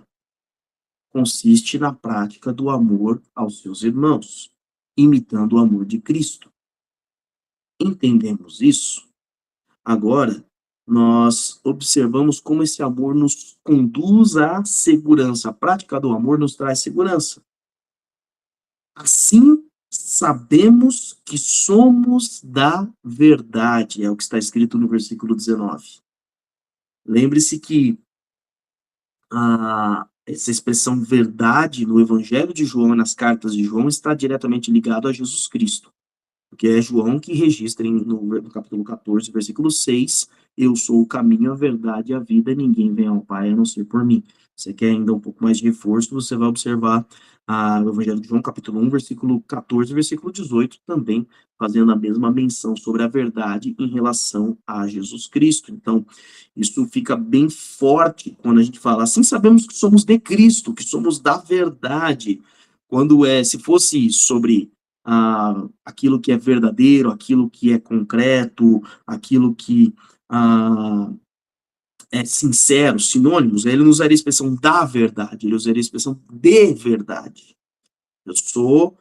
consiste na prática do amor aos seus irmãos, imitando o amor de Cristo. Entendemos isso? Agora, nós observamos como esse amor nos conduz à segurança. A prática do amor nos traz segurança. Assim, sabemos que somos da verdade, é o que está escrito no versículo 19. Lembre-se que essa expressão verdade no Evangelho de João e nas cartas de João está diretamente ligado a Jesus Cristo, porque é João que registra no capítulo 14, versículo 6, eu sou o caminho, a verdade e a vida, ninguém vem ao Pai a não ser por mim. Você quer ainda um pouco mais de reforço, você vai observar o Evangelho de João, capítulo 1, versículo 14, versículo 18, também fazendo a mesma menção sobre a verdade em relação a Jesus Cristo. Então, isso fica bem forte quando a gente fala assim, sabemos que somos de Cristo, que somos da verdade. Quando se fosse sobre aquilo que é verdadeiro, aquilo que é concreto, aquilo que é sincero, sinônimos, ele não usaria a expressão da verdade, ele usaria a expressão de verdade. Eu sou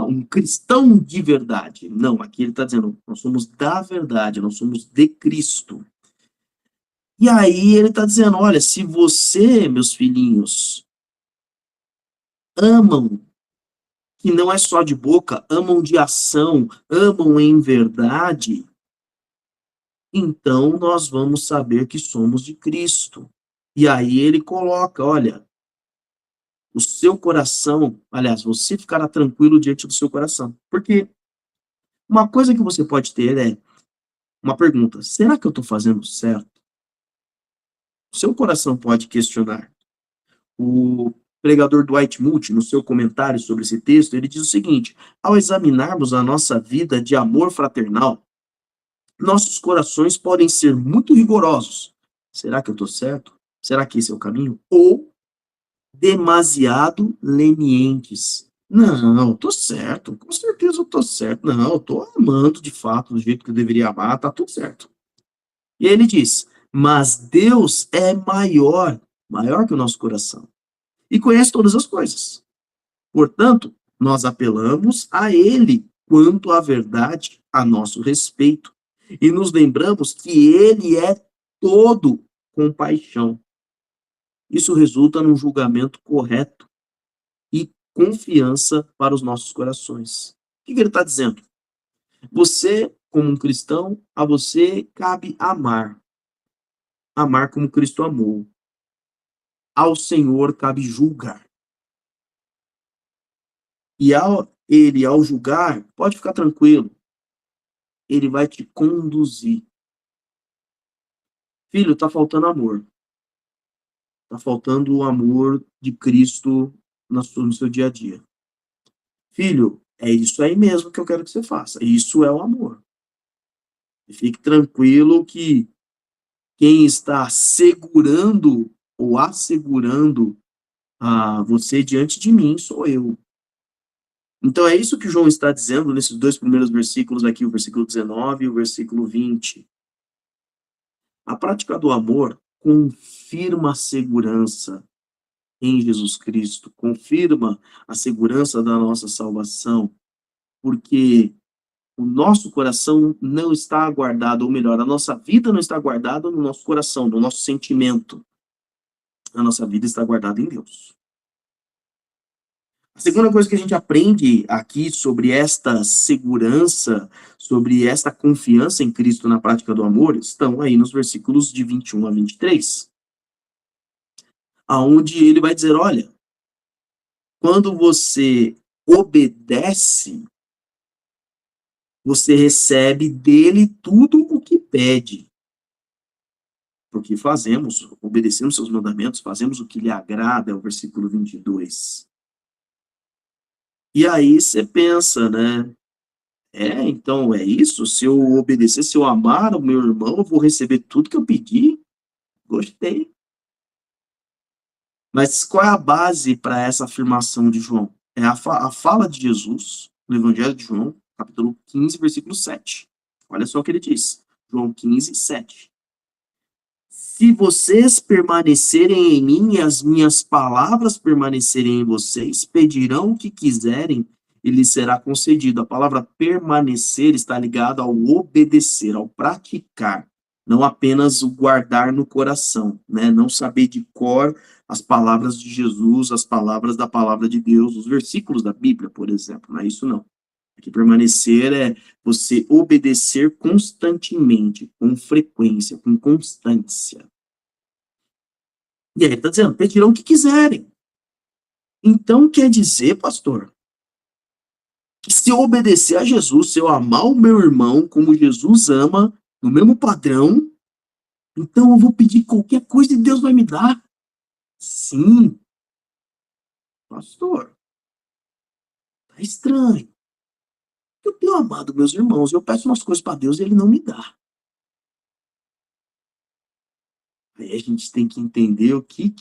um cristão de verdade. Não, aqui ele está dizendo, nós somos da verdade, nós somos de Cristo. E aí ele está dizendo, olha, se você, meus filhinhos, amam, que não é só de boca, amam de ação, amam em verdade, então nós vamos saber que somos de Cristo. E aí ele coloca, olha, o seu coração, aliás, você ficará tranquilo diante do seu coração. Porque uma coisa que você pode ter é uma pergunta: será que eu estou fazendo certo? O seu coração pode questionar. O pregador Dwight Moody, no seu comentário sobre esse texto, ele diz o seguinte: ao examinarmos a nossa vida de amor fraternal, nossos corações podem ser muito rigorosos. Será que eu estou certo? Será que esse é o caminho? Ou demasiado lenientes. Não, estou certo, com certeza eu estou certo. Não, eu estou amando de fato do jeito que eu deveria amar, tá tudo certo. E aí ele diz: mas Deus é maior, maior que o nosso coração, e conhece todas as coisas. Portanto, nós apelamos a Ele quanto à verdade a nosso respeito, e nos lembramos que Ele é todo compaixão. Isso resulta num julgamento correto e confiança para os nossos corações. O que ele está dizendo? Você, como um cristão, a você cabe amar. Amar como Cristo amou. Ao Senhor cabe julgar. E ao julgar, pode ficar tranquilo, ele vai te conduzir. Filho, está faltando amor. Está faltando o amor de Cristo no seu dia a dia. Filho, é isso aí mesmo que eu quero que você faça. Isso é o amor. E fique tranquilo que quem está segurando ou assegurando você diante de mim sou eu. Então é isso que João está dizendo nesses dois primeiros versículos aqui, o versículo 19 e o versículo 20. A prática do amor confirma a segurança em Jesus Cristo, confirma a segurança da nossa salvação, porque o nosso coração não está guardado, ou melhor, a nossa vida não está guardada no nosso coração, no nosso sentimento. A nossa vida está guardada em Deus. A segunda coisa que a gente aprende aqui sobre esta segurança, sobre esta confiança em Cristo na prática do amor, estão aí nos versículos de 21 a 23, aonde ele vai dizer, olha, quando você obedece, você recebe dele tudo o que pede. Porque obedecemos seus mandamentos, fazemos o que lhe agrada, é o versículo 22. E aí você pensa, né? Então é isso? Se eu obedecer, se eu amar o meu irmão, eu vou receber tudo que eu pedi? Gostei. Mas qual é a base para essa afirmação de João? É a fala de Jesus, no Evangelho de João, capítulo 15, versículo 7. Olha só o que ele diz. João 15, 7. Se vocês permanecerem em mim e as minhas palavras permanecerem em vocês, pedirão o que quiserem e lhes será concedido. A palavra permanecer está ligada ao obedecer, ao praticar, não apenas o guardar no coração, né? Não saber de cor as palavras de Jesus, as palavras da palavra de Deus, os versículos da Bíblia, por exemplo, não é isso não. Aqui permanecer é você obedecer constantemente, com frequência, com constância. E aí ele está dizendo, pedirão o que quiserem. Então quer dizer, pastor, que se eu obedecer a Jesus, se eu amar o meu irmão como Jesus ama, no mesmo padrão, então eu vou pedir qualquer coisa e Deus vai me dar? Sim. Pastor, tá estranho. Eu tenho amado meus irmãos, eu peço umas coisas para Deus e ele não me dá. Aí a gente tem que entender o que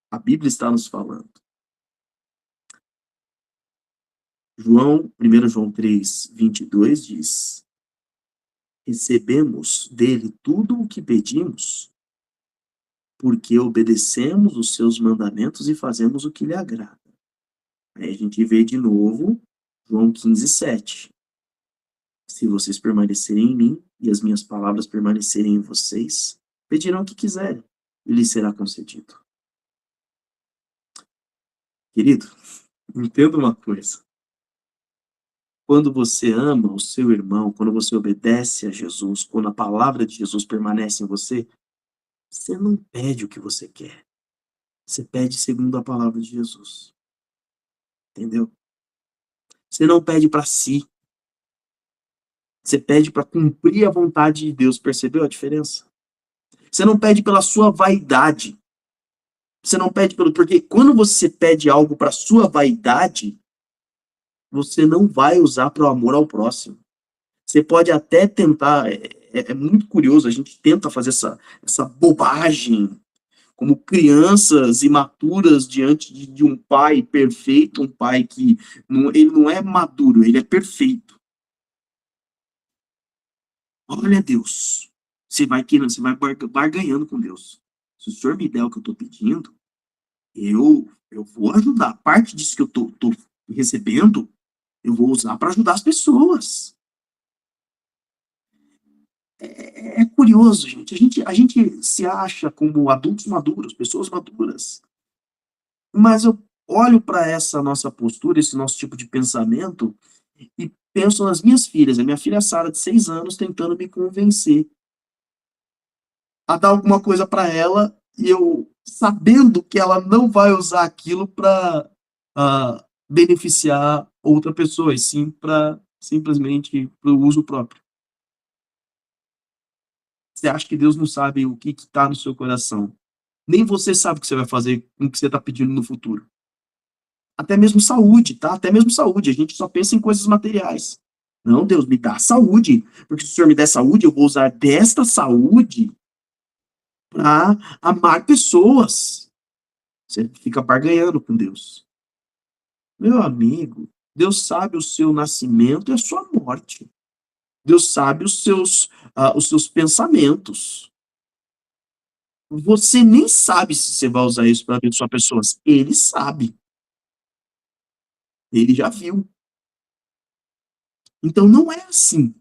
a Bíblia está nos falando. 1 João 3, 22 diz: recebemos dele tudo o que pedimos, porque obedecemos os seus mandamentos e fazemos o que lhe agrada. Aí a gente vê de novo João 15, 7. Se vocês permanecerem em mim e as minhas palavras permanecerem em vocês, pedirão o que quiserem, e lhes será concedido. Querido, entenda uma coisa. Quando você ama o seu irmão, quando você obedece a Jesus, quando a palavra de Jesus permanece em você, você não pede o que você quer. Você pede segundo a palavra de Jesus. Entendeu? Você não pede para si. Você pede para cumprir a vontade de Deus. Percebeu a diferença? Você não pede pela sua vaidade. Você não pede pelo... Porque quando você pede algo para sua vaidade, você não vai usar para o amor ao próximo. Você pode até tentar... É muito curioso, a gente tenta fazer essa bobagem como crianças imaturas diante de um pai perfeito, um pai que ele não é maduro, ele é perfeito. Olha, Deus, você vai barganhando com Deus. Se o senhor me der o que eu estou pedindo, eu vou ajudar. Parte disso que eu tô recebendo, eu vou usar para ajudar as pessoas. É curioso, gente. A gente se acha como adultos maduros, pessoas maduras. Mas eu olho para essa nossa postura, esse nosso tipo de pensamento, e penso nas minhas filhas. A minha filha Sara, de 6 anos, tentando me convencer a dar alguma coisa para ela, e eu sabendo que ela não vai usar aquilo para beneficiar outra pessoa, e sim para simplesmente para o uso próprio. Você acha que Deus não sabe o que está no seu coração? Nem você sabe o que você vai fazer com o que você está pedindo no futuro. Até mesmo saúde, tá? Até mesmo saúde. A gente só pensa em coisas materiais. Não, Deus, me dá saúde. Porque se o Senhor me der saúde, eu vou usar desta saúde para amar pessoas. Você fica barganhando com Deus. Meu amigo, Deus sabe o seu nascimento e a sua morte. Deus sabe os seus pensamentos. Você nem sabe se você vai usar isso para abençoar pessoas. Ele sabe. Ele já viu. Então não é assim.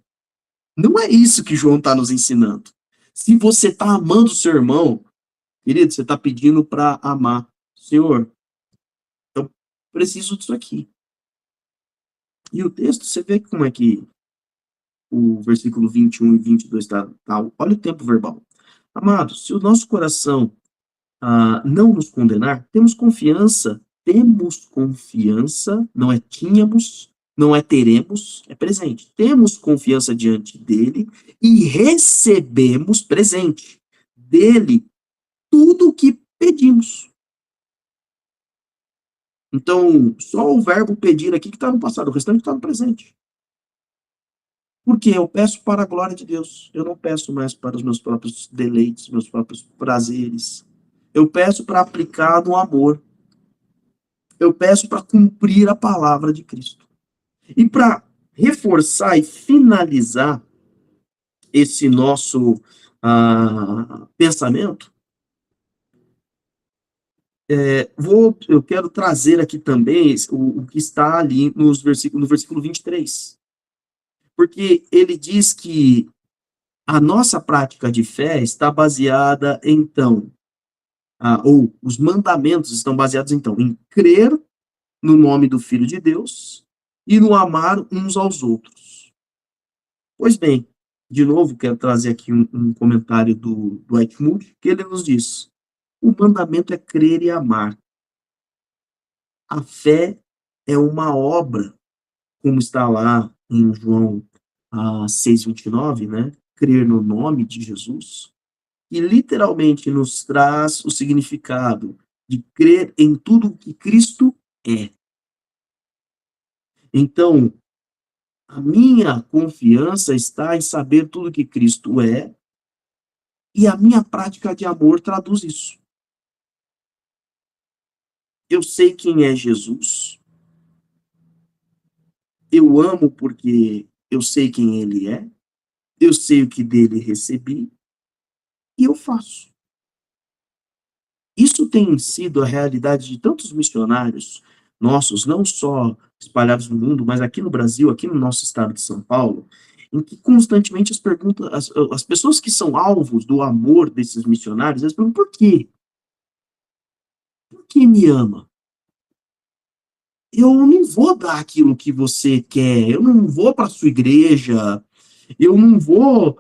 Não é isso que João está nos ensinando. Se você está amando o seu irmão, querido, você está pedindo para amar. Senhor, eu preciso disso aqui. E o texto, você vê como é que o versículo 21 e 22 está. Olha o tempo verbal. Amados, se o nosso coração não nos condenar, temos confiança, não é tínhamos, não é teremos, é presente. Temos confiança diante dele e recebemos presente dele tudo o que pedimos. Então, só o verbo pedir aqui que está no passado, o restante está no presente. Porque eu peço para a glória de Deus. Eu não peço mais para os meus próprios deleites, meus próprios prazeres. Eu peço para aplicar no amor. Eu peço para cumprir a palavra de Cristo. E para reforçar e finalizar esse nosso pensamento, eu quero trazer aqui também o que está ali no versículo 23. Porque ele diz que a nossa prática de fé está baseada, então, ou os mandamentos estão baseados, então, em crer no nome do Filho de Deus e no amar uns aos outros. Pois bem, de novo, quero trazer aqui um comentário do Dwight Moody, que ele nos diz: o mandamento é crer e amar. A fé é uma obra, como está lá em João 6,29, né? Crer no nome de Jesus, que literalmente nos traz o significado de crer em tudo o que Cristo é. Então, a minha confiança está em saber tudo o que Cristo é, e a minha prática de amor traduz isso. Eu sei quem é Jesus. Eu amo porque eu sei quem ele é. Eu sei o que dele recebi. E eu faço. Isso tem sido a realidade de tantos missionários nossos, não só espalhados no mundo, mas aqui no Brasil, aqui no nosso estado de São Paulo. em que constantemente as pessoas que são alvos do amor desses missionários, elas perguntam, por quê? Por que me ama? Eu não vou dar aquilo que você quer, eu não vou para sua igreja, eu não vou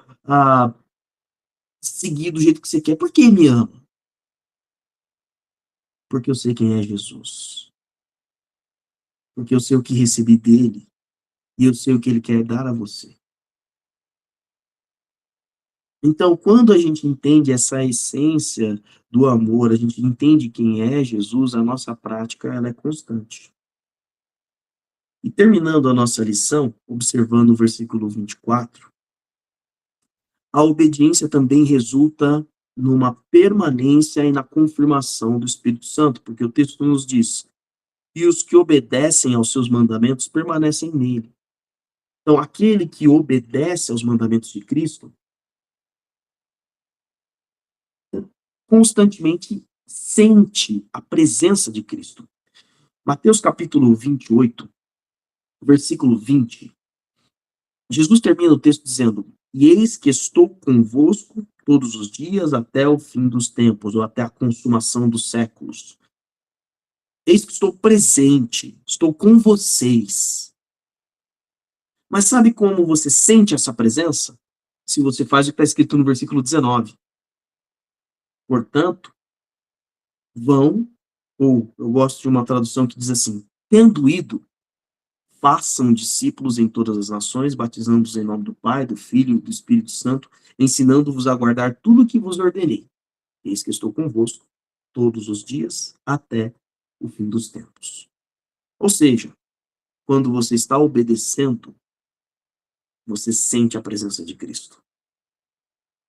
seguir do jeito que você quer. Por que me ama? Porque eu sei quem é Jesus. Porque eu sei o que recebi dele. E eu sei o que ele quer dar a você. Então, quando a gente entende essa essência do amor, a gente entende quem é Jesus, a nossa prática ela é constante. E terminando a nossa lição, observando o versículo 24, a obediência também resulta numa permanência e na confirmação do Espírito Santo, porque o texto nos diz: e os que obedecem aos seus mandamentos permanecem nele. Então, aquele que obedece aos mandamentos de Cristo, constantemente sente a presença de Cristo. Mateus capítulo 28, versículo 20, Jesus termina o texto dizendo: e eis que estou convosco todos os dias até o fim dos tempos, ou até a consumação dos séculos. Eis que estou presente, estou com vocês. Mas sabe como você sente essa presença? Se você faz o que está escrito no versículo 19. Portanto, vão, ou eu gosto de uma tradução que diz assim, tendo ido, façam discípulos em todas as nações, batizando-os em nome do Pai, do Filho e do Espírito Santo, ensinando-vos a guardar tudo o que vos ordenei. Eis que estou convosco todos os dias até o fim dos tempos. Ou seja, quando você está obedecendo, você sente a presença de Cristo.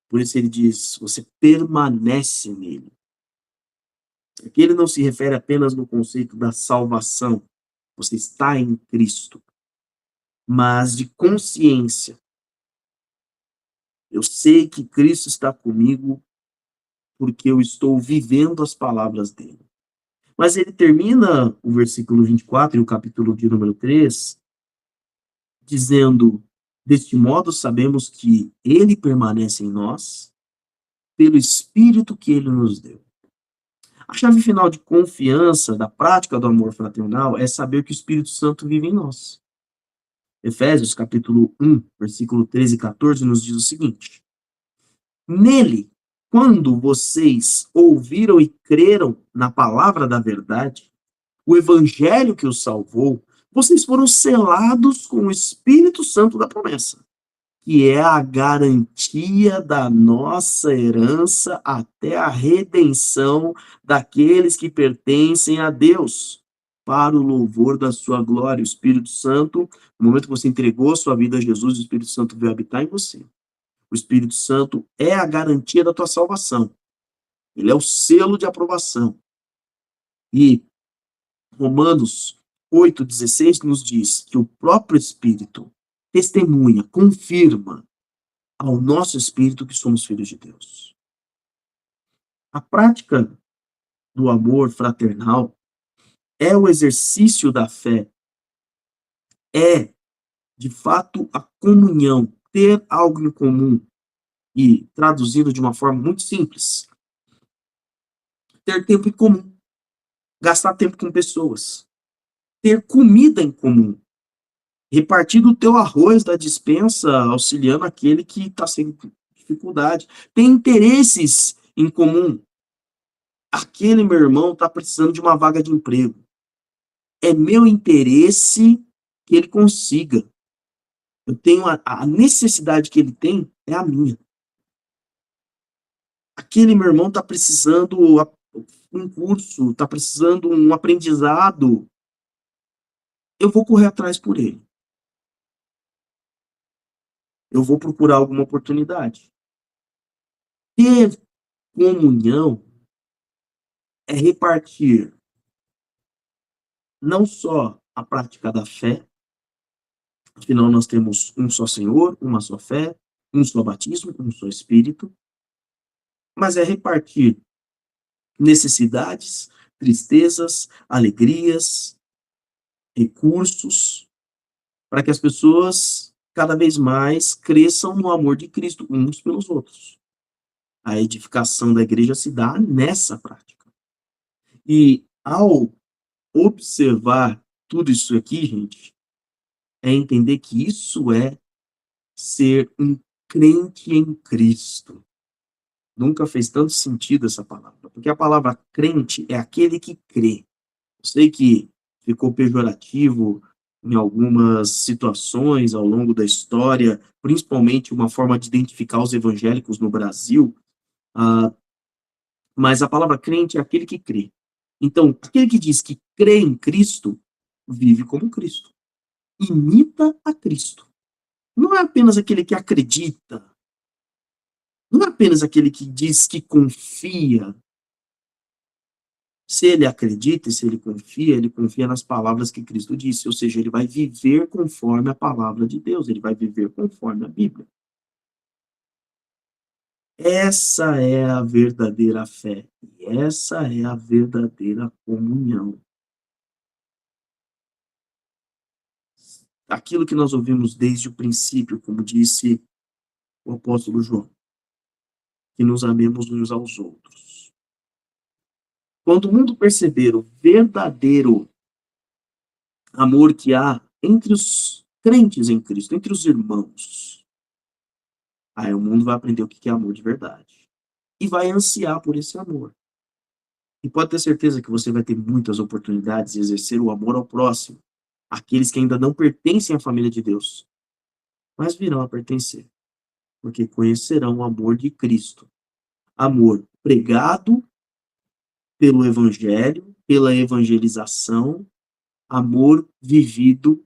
Por isso ele diz, você permanece nele. Aqui ele não se refere apenas no conceito da salvação, você está em Cristo, mas de consciência. Eu sei que Cristo está comigo porque eu estou vivendo as palavras dele. Mas ele termina o versículo 24 e o capítulo de número 3, dizendo, deste modo sabemos que ele permanece em nós, pelo Espírito que ele nos deu. A chave final de confiança da prática do amor fraternal é saber que o Espírito Santo vive em nós. Efésios, capítulo 1, versículo 13 e 14, nos diz o seguinte: nele, quando vocês ouviram e creram na palavra da verdade, o evangelho que os salvou, vocês foram selados com o Espírito Santo da promessa, que é a garantia da nossa herança até a redenção daqueles que pertencem a Deus, para o louvor da sua glória. O Espírito Santo, no momento que você entregou a sua vida a Jesus, o Espírito Santo veio habitar em você. O Espírito Santo é a garantia da tua salvação. Ele é o selo de aprovação. E Romanos 8,16 nos diz que o próprio Espírito testemunha, confirma ao nosso espírito que somos filhos de Deus. A prática do amor fraternal é o exercício da fé, é, de fato, a comunhão, ter algo em comum. E, traduzindo de uma forma muito simples, ter tempo em comum, gastar tempo com pessoas, ter comida em comum, repartir o teu arroz da despensa, auxiliando aquele que está sem dificuldade, ter interesses em comum. Aquele meu irmão está precisando de uma vaga de emprego. É meu interesse que ele consiga. Eu tenho a necessidade que ele tem é a minha. Aquele meu irmão está precisando um curso, está precisando um aprendizado. Eu vou correr atrás por ele. Eu vou procurar alguma oportunidade. Ter comunhão é repartir não só a prática da fé, afinal nós temos um só Senhor, uma só fé, um só batismo, um só Espírito, mas é repartir necessidades, tristezas, alegrias, recursos, para que as pessoas cada vez mais cresçam no amor de Cristo uns pelos outros. A edificação da igreja se dá nessa prática. E ao observar tudo isso aqui, gente, é entender que isso é ser um crente em Cristo. Nunca fez tanto sentido essa palavra, porque a palavra crente é aquele que crê. Eu sei que ficou pejorativo em algumas situações ao longo da história, principalmente uma forma de identificar os evangélicos no Brasil, mas a palavra crente é aquele que crê. Então, aquele que diz que crê em Cristo, vive como Cristo. Imita a Cristo. Não é apenas aquele que acredita, não é apenas aquele que diz que confia. Se ele acredita e se ele confia nas palavras que Cristo disse, ou seja, ele vai viver conforme a palavra de Deus, ele vai viver conforme a Bíblia. Essa é a verdadeira fé, e essa é a verdadeira comunhão. Aquilo que nós ouvimos desde o princípio, como disse o apóstolo João, que nos amemos uns aos outros. Quando o mundo perceber o verdadeiro amor que há entre os crentes em Cristo, entre os irmãos, aí o mundo vai aprender o que é amor de verdade. E vai ansiar por esse amor. E pode ter certeza que você vai ter muitas oportunidades de exercer o amor ao próximo, aqueles que ainda não pertencem à família de Deus, mas virão a pertencer, porque conhecerão o amor de Cristo. Amor pregado pelo Evangelho, pela evangelização, amor vivido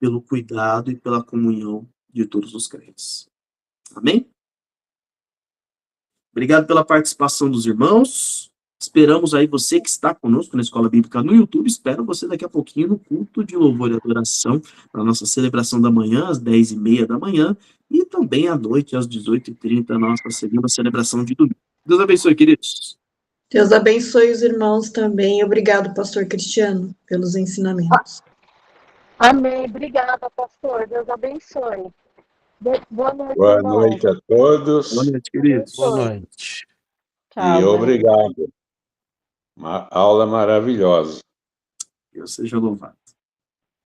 pelo cuidado e pela comunhão de todos os crentes. Amém? Obrigado pela participação dos irmãos. Esperamos aí você que está conosco na Escola Bíblica no YouTube. Espero você daqui a pouquinho no culto de louvor e adoração, para a nossa celebração da manhã, às 10h30 da manhã, e também à noite, às 18h30, a nossa segunda celebração de domingo. Deus abençoe, queridos. Deus abençoe os irmãos também. Obrigado, pastor Cristiano, pelos ensinamentos. Amém. Obrigada, pastor. Deus abençoe. Boa noite, Boa irmão. noite a todos. Boa noite, queridos. Boa noite. E Tchau, obrigado. Uma aula maravilhosa. Deus seja louvado.